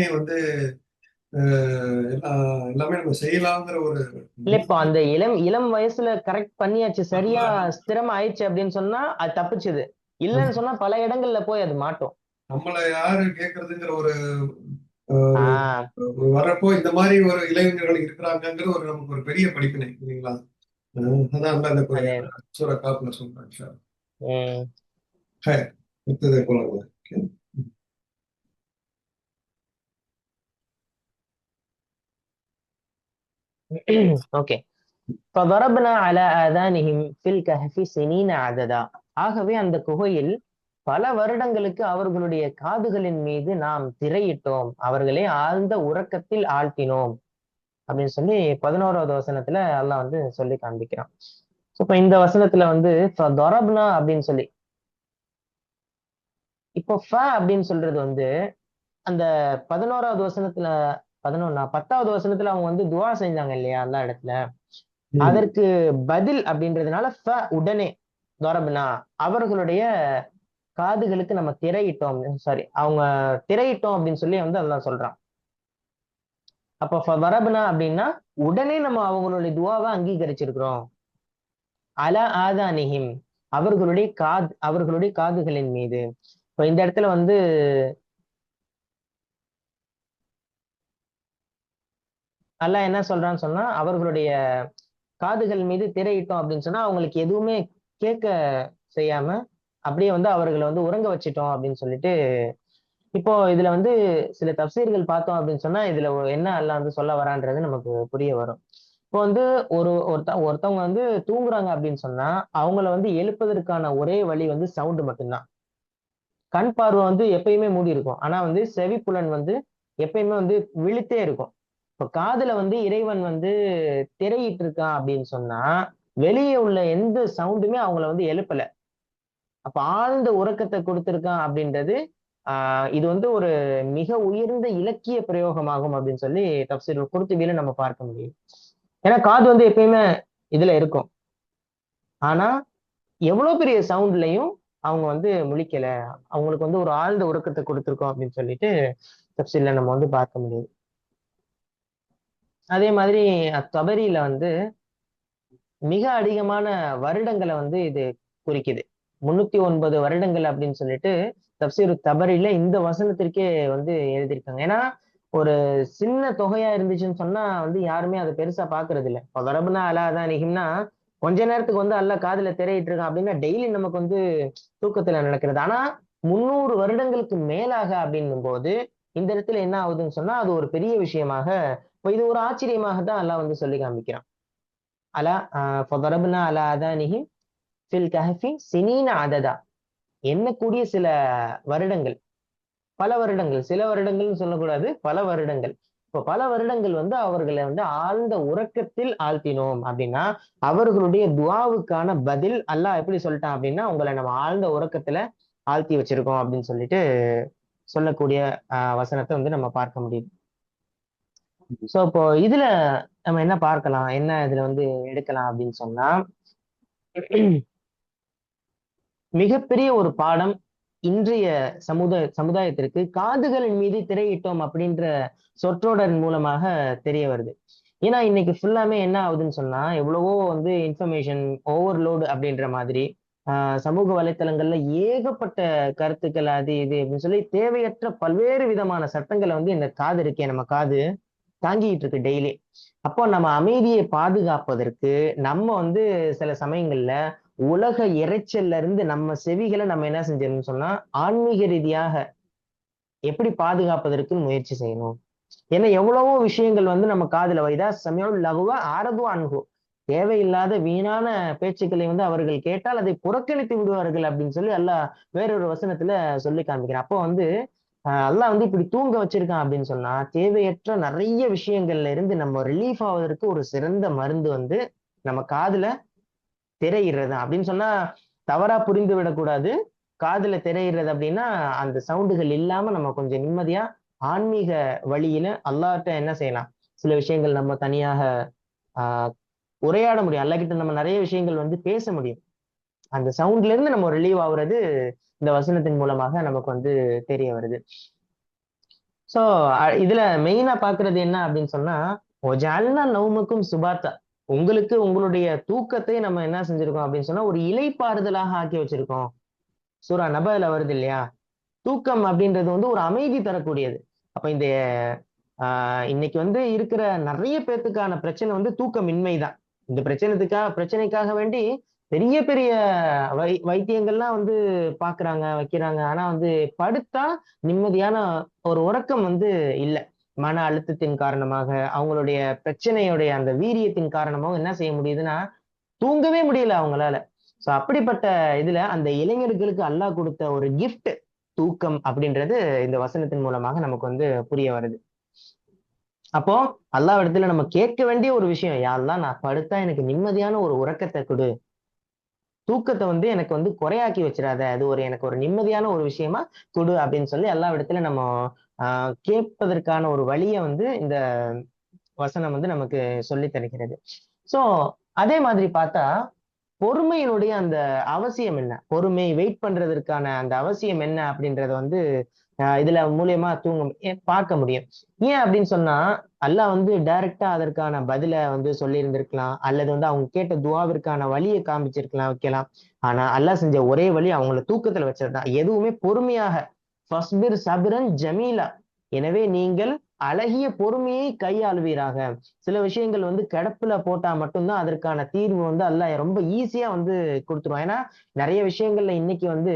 எல்லாமே நம்ம செய்யலாங்கிற ஒரு இல்ல இப்போ அந்த இளம் இளம் வயசுல கரெக்ட் பண்ணியாச்சு, சரியா ஸ்திரமா ஆயிடுச்சு அப்படின்னு சொன்னா அது தப்பிச்சுது. இல்லன்னு சொன்னா பல இடங்கள்ல போய் அது மாட்டும். நம்மள யாரு கேட்கறதுங்கிற ஒரு அஹ், ஆஹ் வர்றப்போ இந்த மாதிரி ஒரு இளைஞர்கள் இருக்கிறாங்கிற நமக்கு ஒரு பெரிய படிப்பினை இல்லைங்களா? அதான் அந்த அதே. சூரா காப்புல சொல்றாங்க. ம். அடுத்தது போலாம். ஓகே. فضربنا على آذانهم في الكهف سنين عددا. ஆகவே அந்த குகையில் பல வருடங்களுக்கு அவர்களுடைய காதுகளின் மீது நாம் திரையிட்டோம், அவர்களை ஆழ்ந்த உறக்கத்தில் ஆழ்த்தினோம் அப்படின்னு சொல்லி 11வது வசனத்துல அல்லாஹ் சொல்லி காண்பிக்கிறான். இப்ப இந்த வசனத்துல ஃபதரப்னா அப்படின்னு சொல்லி, இப்போ அப்படின்னு சொல்றது அந்த 11வது வசனத்துல, 10வது வசனத்துல அவங்க துஆ செஞ்சாங்க இல்லையா அல்லாஹ் இடத்துல, ம். அதற்கு பதில் அப்படின்றதுனால உடனே தொரப்னா அவர்களுடைய காதுகளுக்கு நம்ம திரையிட்டோம், சாரி அவங்க திரையிட்டோம் அப்படின்னு சொல்லி அல்லாஹ் சொல்றான். அப்ப ஃபதரப்னா அப்படின்னா உடனே நம்ம அவங்களுடைய துஆவை அங்கீகரிச்சிருக்கிறோம். அலா ஆதானிஹிம் அவர்களுடைய காதுகளின் மீது. இப்ப இந்த இடத்துல அல்லாஹ் என்ன சொல்றான்னு சொன்னா, அவர்களுடைய காதுகள் மீது திரையிட்டோம் அப்படின்னு சொன்னா அவங்களுக்கு எதுவுமே கேட்க செய்யாம அப்படியே அவர்களை உறங்க வச்சிட்டோம் அப்படின்னு சொல்லிட்டு. இப்போ இதுல சில தப்சீர்கள் பார்த்தோம் அப்படின்னு சொன்னா இதுல என்ன அல்லாஹ் சொல்ல வரான்றது நமக்கு புரிய வரும். இப்போ ஒருத்தவங்க தூங்குறாங்க அப்படின்னு சொன்னா அவங்கள எழுப்பதற்கான ஒரே வழி சவுண்ட் மட்டும்தான். கண் பார்வை எப்பயுமே மூடி இருக்கும், ஆனா செவிப்புலன் எப்பயுமே விழித்தே இருக்கும். இப்ப காதுல இறைவன் திரையிட்டு இருக்கான் அப்படின்னு சொன்னா வெளியே உள்ள எந்த சவுண்டுமே அவங்கள எழுப்பல. அப்ப ஆழ்ந்த உறக்கத்தை கொடுத்திருக்கான் அப்படின்றது இது ஒரு மிக உயர்ந்த இலக்கிய பிரயோகமாகும் அப்படின்னு சொல்லி தப்சீர் குர்துபில நம்ம பார்க்க முடியும். ஏன்னா காது எப்பயுமே இதுல இருக்கும், ஆனா எவ்வளவு பெரிய சவுண்ட்லயும் அவங்க முழிக்கல, அவங்களுக்கு ஒரு ஆழ்ந்த உறக்கத்தை கொடுத்திருக்கோம் அப்படின்னு சொல்லிட்டு தப்சீல்ல நம்ம பார்க்க முடியுது. அதே மாதிரி தபரியில மிக அதிகமான வருடங்களை இது குறிக்குது. 309 வருடங்கள் அப்படின்னு சொல்லிட்டு தப்சீர் தபரில இந்த வசனத்திற்கே எழுதியிருக்காங்க. ஏன்னா ஒரு சின்ன தொகையா இருந்துச்சுன்னு சொன்னா யாருமே அதை பெருசா பாக்குறது இல்லை. இப்ப வரபுனா அலாதான் நிகிம்னா கொஞ்ச நேரத்துக்கு அல்லாஹ் காதுல திரையிட்டு இருக்கான் அப்படின்னா டெய்லி நமக்கு தூக்கத்துல நடக்கிறது. ஆனா 300 வருடங்களுக்கு மேலாக அப்படின்னும் போது இந்த இடத்துல என்ன ஆகுதுன்னு சொன்னா அது ஒரு பெரிய விஷயமாக, இப்ப இது ஒரு ஆச்சரியமாக தான் அல்லாஹ் சொல்லி காமிக்கிறான். அலா ஃபதரப்னா அலா ஆதானிஹி ஃபில் கஹஃபி சினீன அததா. எண்ணக்கூடிய சில வருடங்கள், பல வருடங்கள், சில வருடங்கள்னு சொல்லக்கூடாது, பல வருடங்கள். இப்போ பல வருடங்கள் வந்து அவர்களை வந்து ஆழ்ந்த உறக்கத்தில் ஆழ்த்தினோம் அப்படின்னா அவர்களுடைய துஆவுக்கான பதில் அல்லாஹ் எப்படி சொல்லிட்டான் அப்படின்னா உங்களை நம்ம ஆழ்ந்த உறக்கத்துல ஆழ்த்தி வச்சிருக்கோம் அப்படின்னு சொல்லிட்டு சொல்லக்கூடிய வசனத்தை வந்து நம்ம பார்க்க முடியுது. சோ இப்போ இதுல நம்ம என்ன பார்க்கலாம், என்ன இதுல வந்து எடுக்கலாம் அப்படின்னு சொன்னா மிகப்பெரிய ஒரு பாடம் இன்றைய சமுதாயத்திற்கு காதுகளின் மீது திரையிட்டோம் அப்படின்ற சொற்றொடரின் மூலமாக தெரிய வருது. ஏன்னா இன்னைக்கு ஃபுல்லாமே என்ன ஆகுதுன்னு சொன்னா எவ்வளவோ வந்து இன்ஃபர்மேஷன் ஓவர்லோடு அப்படின்ற மாதிரி சமூக வலைத்தளங்கள்ல ஏகப்பட்ட கருத்துக்கள் அது இது அப்படின்னு சொல்லி தேவையற்ற பல்வேறு விதமான சட்டங்களை வந்து இந்த காது இருக்கே நம்ம காது தாங்கிட்டு இருக்கு டெய்லி. அப்போ நம்ம அமைதியை பாதுகாப்பதற்கு நம்ம வந்து சில சமயங்கள்ல உலக இரைச்சல்ல இருந்து நம்ம செவிகளை நம்ம என்ன செஞ்சிடணும்னு சொன்னா ஆன்மீக ரீதியாக எப்படி பாதுகாப்பதற்கு முயற்சி செய்யணும். ஏன்னா எவ்வளவோ விஷயங்கள் வந்து நம்ம காதுல வைதா சமயம் லகுவா ஆரது அன்கு தேவையில்லாத வீணான பேச்சுக்களை வந்து அவர்கள் கேட்டால் அதை புறக்கணித்து விடுவார்கள் அப்படின்னு சொல்லி அல்லாஹ் வேறொரு வசனத்துல சொல்லி காமிக்கிறான். அப்போ வந்து அல்லாஹ் வந்து இப்படி தூங்க வச்சிருக்கான் அப்படின்னு சொன்னா தேவையற்ற நிறைய விஷயங்கள்ல இருந்து நம்ம ரிலீஃப் ஆவதற்கு ஒரு சிறந்த மருந்து வந்து நம்ம காதுல திரையிடுறது அப்படின்னு சொன்னா தவறா புரிந்து விடக்கூடாது. காதுல திரையிடுறது அப்படின்னா அந்த சவுண்டுகள் இல்லாம நம்ம கொஞ்சம் நிம்மதியா ஆன்மீக வழியில அல்லாஹ்ட்ட என்ன செய்யலாம், சில விஷயங்கள் நம்ம தனியாக ஆஹ் உரையாட முடியும். அல்லாஹ் கிட்ட நம்ம நிறைய விஷயங்கள் வந்து பேச முடியும். அந்த சவுண்ட்ல இருந்து நம்ம ரிலீவ் ஆகுறது இந்த வசனத்தின் மூலமாக நமக்கு வந்து தெரிய வருது. சோ இதுல மெயினா பாக்குறது என்ன அப்படின்னு சொன்னா ஒஜால்னா நௌமுக்கும் சுபாத்தா, உங்களுக்கு உங்களுடைய தூக்கத்தை நம்ம என்ன செஞ்சிருக்கோம் அப்படின்னு சொன்னா ஒரு இலைப்பாறுதலாக ஆக்கி வச்சிருக்கோம். சூரா நபல வருது இல்லையா, தூக்கம் அப்படின்றது வந்து ஒரு அமைதி தரக்கூடியது. அப்ப இந்த இன்னைக்கு வந்து இருக்கிற நிறைய பேத்துக்கான பிரச்சனை வந்து தூக்கமின்மைதான். இந்த பிரச்சனைக்காக வேண்டி பெரிய பெரிய வைத்தியங்கள்லாம் வந்து பாக்குறாங்க வைக்கிறாங்க. ஆனா வந்து படுத்தா நிம்மதியான ஒரு உறக்கம் வந்து இல்லை. மன அழுத்தத்தின் காரணமாக அவங்களுடைய பிரச்சனையுடைய அந்த வீரியத்தின் காரணமாக என்ன செய்ய முடியுதுன்னா தூங்கவே முடியல அவங்களால. சோ அப்படிப்பட்ட இதுல அந்த இளைஞர்களுக்கு அல்லாஹ் கொடுத்த ஒரு கிஃப்ட் தூக்கம் அப்படின்றது இந்த வசனத்தின் மூலமாக நமக்கு வந்து புரிய வருது. அப்போ அல்லாஹ் இடத்துல நம்ம கேட்க வேண்டிய ஒரு விஷயம், யா அல்லாஹ் நான் படுத்தா எனக்கு நிம்மதியான ஒரு உறக்கத்தை கொடு, தூக்கத்தை வந்து எனக்கு வந்து குறையாக்கி வச்சிடாத, அது எனக்கு ஒரு நிம்மதியான ஒரு விஷயமா கொடு அப்படின்னு சொல்லி அல்லாஹ் இடத்துல நம்ம கேட்பதற்கான ஒரு வழியை வந்து இந்த வசனம் வந்து நமக்கு சொல்லி தருகிறது. சோ அதே மாதிரி பார்த்தா பொறுமையினுடைய அந்த அவசியம் என்ன, பொறுமை வெயிட் பண்றதற்கான அந்த அவசியம் என்ன அப்படின்றத வந்து இதுல மூலியமா பார்க்க முடியும். ஏன் அப்படின்னு சொன்னா அல்லாஹ் வந்து டைரக்டா அதற்கான பதில வந்து சொல்லி இருந்திருக்கலாம், அல்லது வந்து அவங்க கேட்ட துவாவிற்கான வழியை காமிச்சிருக்கலாம் வைக்கலாம். ஆனா அல்லாஹ் செஞ்ச ஒரே வழி அவங்கள தூக்கத்துல வச்சதுதான். எதுவுமே பொறுமையாக ஃபஸ்பிர் சபிரன் ஜமீலா, எனவே நீங்கள் அழகிய பொறுமையை கையாளுவீராக. சில விஷயங்கள் வந்து கிடப்புல போட்டா மட்டும்தான் அதற்கான தீர்வு வந்து அல்லாஹ் ரொம்ப ஈஸியா வந்து கொடுத்துருவான். ஏன்னா நிறைய விஷயங்கள்ல இன்னைக்கு வந்து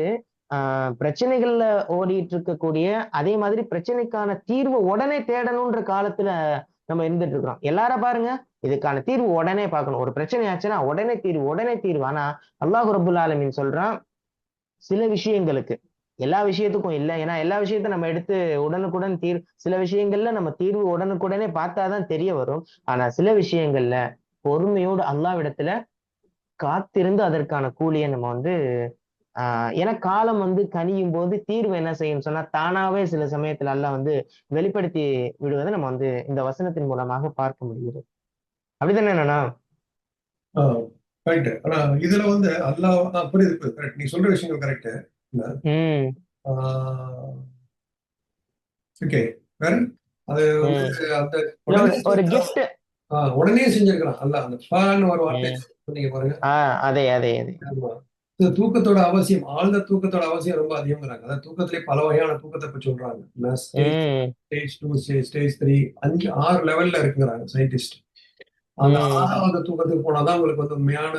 பிரச்சனைகள்ல ஓடிட்டு இருக்கக்கூடிய அதே மாதிரி பிரச்சனைக்கான தீர்வு உடனே தேடணும்ன்ற காலத்துல நம்ம இருந்துட்டு இருக்கிறோம். எல்லாரும் பாருங்க, இதுக்கான தீர்வு உடனே பார்க்கணும், ஒரு பிரச்சனை ஆச்சுன்னா உடனே தீர்வு. ஆனா அல்லாஹ் ரப்புல் ஆலமீன் சொல்றான் சில விஷயங்களுக்கு, எல்லா விஷயத்துக்கும் இல்லை. ஏன்னா எல்லா விஷயத்தையும் நம்ம எடுத்து உடனுக்குடன் சில விஷயங்கள்ல நம்ம தீர்வு உடனுக்குடனே பார்த்தாதான் தெரிய வரும். ஆனா சில விஷயங்கள்ல பொறுமையோடு அல்லாஹ்விடத்துல காத்திருந்து அதற்கான கூலியை நம்ம வந்து ஏன்னா காலம் வந்து கனியும் போது தீர்வு என்ன செய்யும் சொன்னா தானாவே சில சமயத்துல அல்லாஹ் வந்து வெளிப்படுத்தி விடுவதை நம்ம வந்து இந்த வசனத்தின் மூலமாக பார்க்க முடிகிறது. அப்படித்தானே என்னன்னா கரெக்ட். ஆனா இதுல வந்து அல்லாஹ் புரியுது, கரெக்ட், நீ சொல்ற விஷயங்கள் கரெக்ட். ஓகே, வேற அது அந்த ஒரு கிஃப்ட் உடனே செஞ்சிருக்கலாம் அல்ல, அந்த ஃபான்னு ஒரு வார்த்தை சொன்னீங்க பாருங்க. அதே தூக்கத்தோட அவசியம், ஆழ்ந்த தூக்கத்தோட அவசியம் ரொம்ப அதிகம்ங்கிறாங்க. அதாவது தூக்கத்திலே பல வகையான தூக்கத்தை பற்றி சொல்றாங்க. ஸ்டேஜ் 2, ஸ்டேஜ் 3, 5, 6 லெவல்ல இருக்குங்கிறாங்க சயின்டிஸ்ட். அந்த 6வது தூக்கத்துக்கு போனாதான் உங்களுக்கு வந்து உண்மையான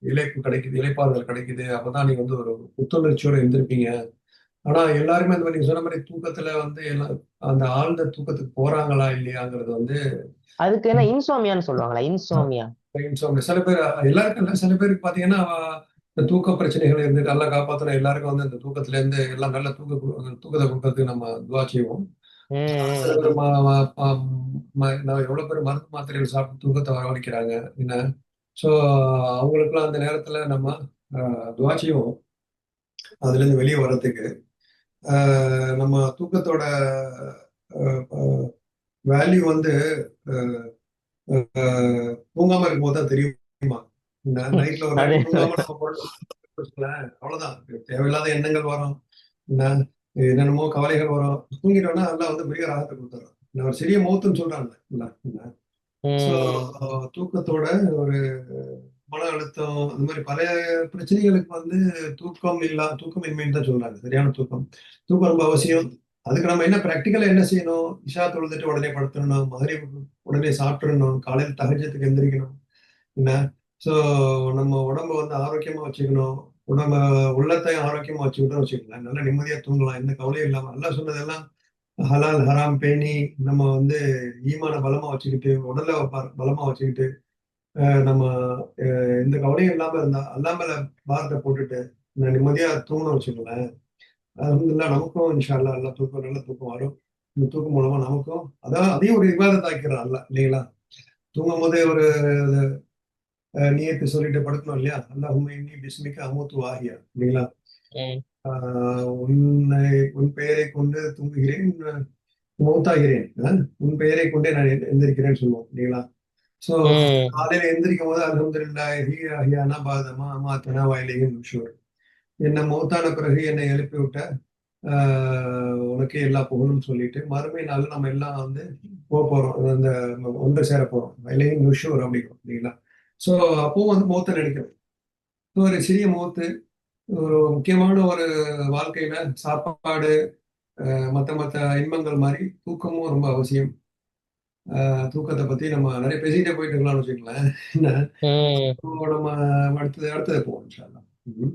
இழைப்பு கிடைக்குது, இழைப்பாறுதல் கிடைக்குது. அப்பதான் நீங்க வந்து ஒரு புத்துணர்ச்சியோட இருந்திருப்பீங்க. ஆனா எல்லாருமே அந்த மாதிரி நீங்க சொன்ன மாதிரி தூக்கத்துல வந்து எல்லாம் அந்த ஆழ்ந்த தூக்கத்துக்கு போறாங்களா இல்லையாங்கிறது வந்து அதுக்கு என்ன இன்சோமியான்னு சொல்லுவாங்களா? இன்சோமியா சில பேர், எல்லாருக்கும் இல்ல, சில பேருக்கு பாத்தீங்கன்னா இந்த தூக்க பிரச்சனைகள் இருந்து நல்லா காப்பாத்தணும். எல்லாருக்கும் வந்து அந்த தூக்கத்துல இருந்து எல்லாம் நல்ல தூக்கத்தை கொடுக்கறதுக்கு நம்ம துவா செய்வோம். ம், சில ம். பேர் நான் எவ்வளவு பேர் மருந்து மாத்திரைகள் சாப்பிட்டு தூக்கத்தை வரவழைக்கிறாங்க என்ன. ஸோ அவங்களுக்குலாம் அந்த நேரத்துல நம்ம துவா செய்வோம் அதுல இருந்து வெளியே வர்றதுக்கு. நம்ம தூக்கத்தோட வேல்யூ வந்து அஹ், தூங்காம இருக்கும்போது தான் தெரியுமா. நைட்ல ஒரு அது நைட் தூங்காம நம்ம வச்சுக்கோங்களேன், அவ்வளவுதான். தேவையில்லாத எண்ணங்கள் வரும் என்ன, என்னென்னமோ கவலைகள் வரும். தூங்கிட்டோம்னா நல்லா வந்து பெரிய ராகத்தை கொடுத்துரும். ஒரு சிறிய மௌத்துன்னு சொல்றாங்க என்ன. ஸோ ம். தூக்கத்தோட ஒரு மன அழுத்தம் அந்த மாதிரி பல பிரச்சனைகளுக்கு வந்து தூக்கமின்மைன்னு தான் சொல்றாங்க. சரியான தூக்கம், தூக்கம் ரொம்ப அவசியம். அதுக்கு நம்ம என்ன பிராக்டிக்கலா என்ன செய்யணும்? இஷா தொழுதுட்டு உடனே படுத்துடணும், மகரிப் உடனே சாப்பிட்டுறணும், காலையில் தஹஜ்ஜுதுக்கு எந்திரிக்கணும் என்ன. ஸோ நம்ம உடம்ப வந்து ஆரோக்கியமா வச்சுக்கணும். உடம்ப உள்ளத்தையும் ஆரோக்கியமா வச்சுக்கிட்டோம் வச்சுக்கோங்களேன், நல்லா நிம்மதியா தூங்கலாம், எந்த கவலையும் இல்லாம. அல்லாஹ் சொன்னதெல்லாம் ஹலால் ஹராம் பேணி நம்ம வந்து ஈமான பலமா வச்சுக்கிட்டு, உடலை பலமா வச்சுக்கிட்டு, நம்ம எந்த கவலையும் இல்லாம இருந்தா அல்லாஹ் மேல பாரத்தை போட்டுட்டு நான் நிம்மதியா தூங்கணும் வச்சுக்கோங்களேன், அல்ஹம்துலில்லாஹ் நமக்கும் இன்ஷா அல்லாஹ் நல்லா தூக்கம், நல்ல தூக்கம் வரும். இந்த தூக்கம் மூலமா நமக்கும் அதான் அதையும் ஒரு இபாதத் ஆக்கிறான் அல்லாஹ் இல்லைங்களா. தூங்கும் போதே ஒரு நியத்து சொல்லிட்டு படுக்கணும் இல்லையா. அல்லாஹும்ம இன்னி பிஸ்மிக்க அமூத்து வாஹியா இல்லைங்களா. ம். உன்னை உன் பெயரை கொண்டு தூங்குகிறேன், மௌத்தாகிறேன். உன் பெயரை கொண்டே நான் எந்திரிக்கிறேன்னு சொல்லுவோம் இல்லைங்களா. ஸோ ம். காலையில எந்திரிக்கும் போது அல்ஹம்துலில்லாஹி அஹ்யானா பஅதமா அமாத்தனா வ இலைஹி நுஷூர். என்னை மௌத்தான பிறகு என்னை எழுப்பி விட்ட உனக்கே எல்லா புகழும் சொல்லிட்டு மறுமை நாள் நம்ம எல்லாம் வந்து போறோம், அந்த ஒன்று சேர போறோம், இலைஹி நுஷூர் அப்படிங்கிறோம் இல்லைங்களா. ஸோ அப்பவும் வந்து மௌத்தை நினைக்கிறோம். ஒரு சிறிய மௌத்து ஒரு முக்கியமான ஒரு வாழ்க்கையில சாப்பாடு மத்த மத்த இன்பங்கள் மாதிரி தூக்கமும் ரொம்ப அவசியம். தூக்கத்தை பத்தி நம்ம நிறைய பேசிக்கிட்டே போயிட்டு இருக்கலாம்னு வச்சுக்கோங்களேன் என்ன. ம். நம்ம அடுத்தது அடுத்தது போவோம் இன்ஷா அல்லாஹ். ம்.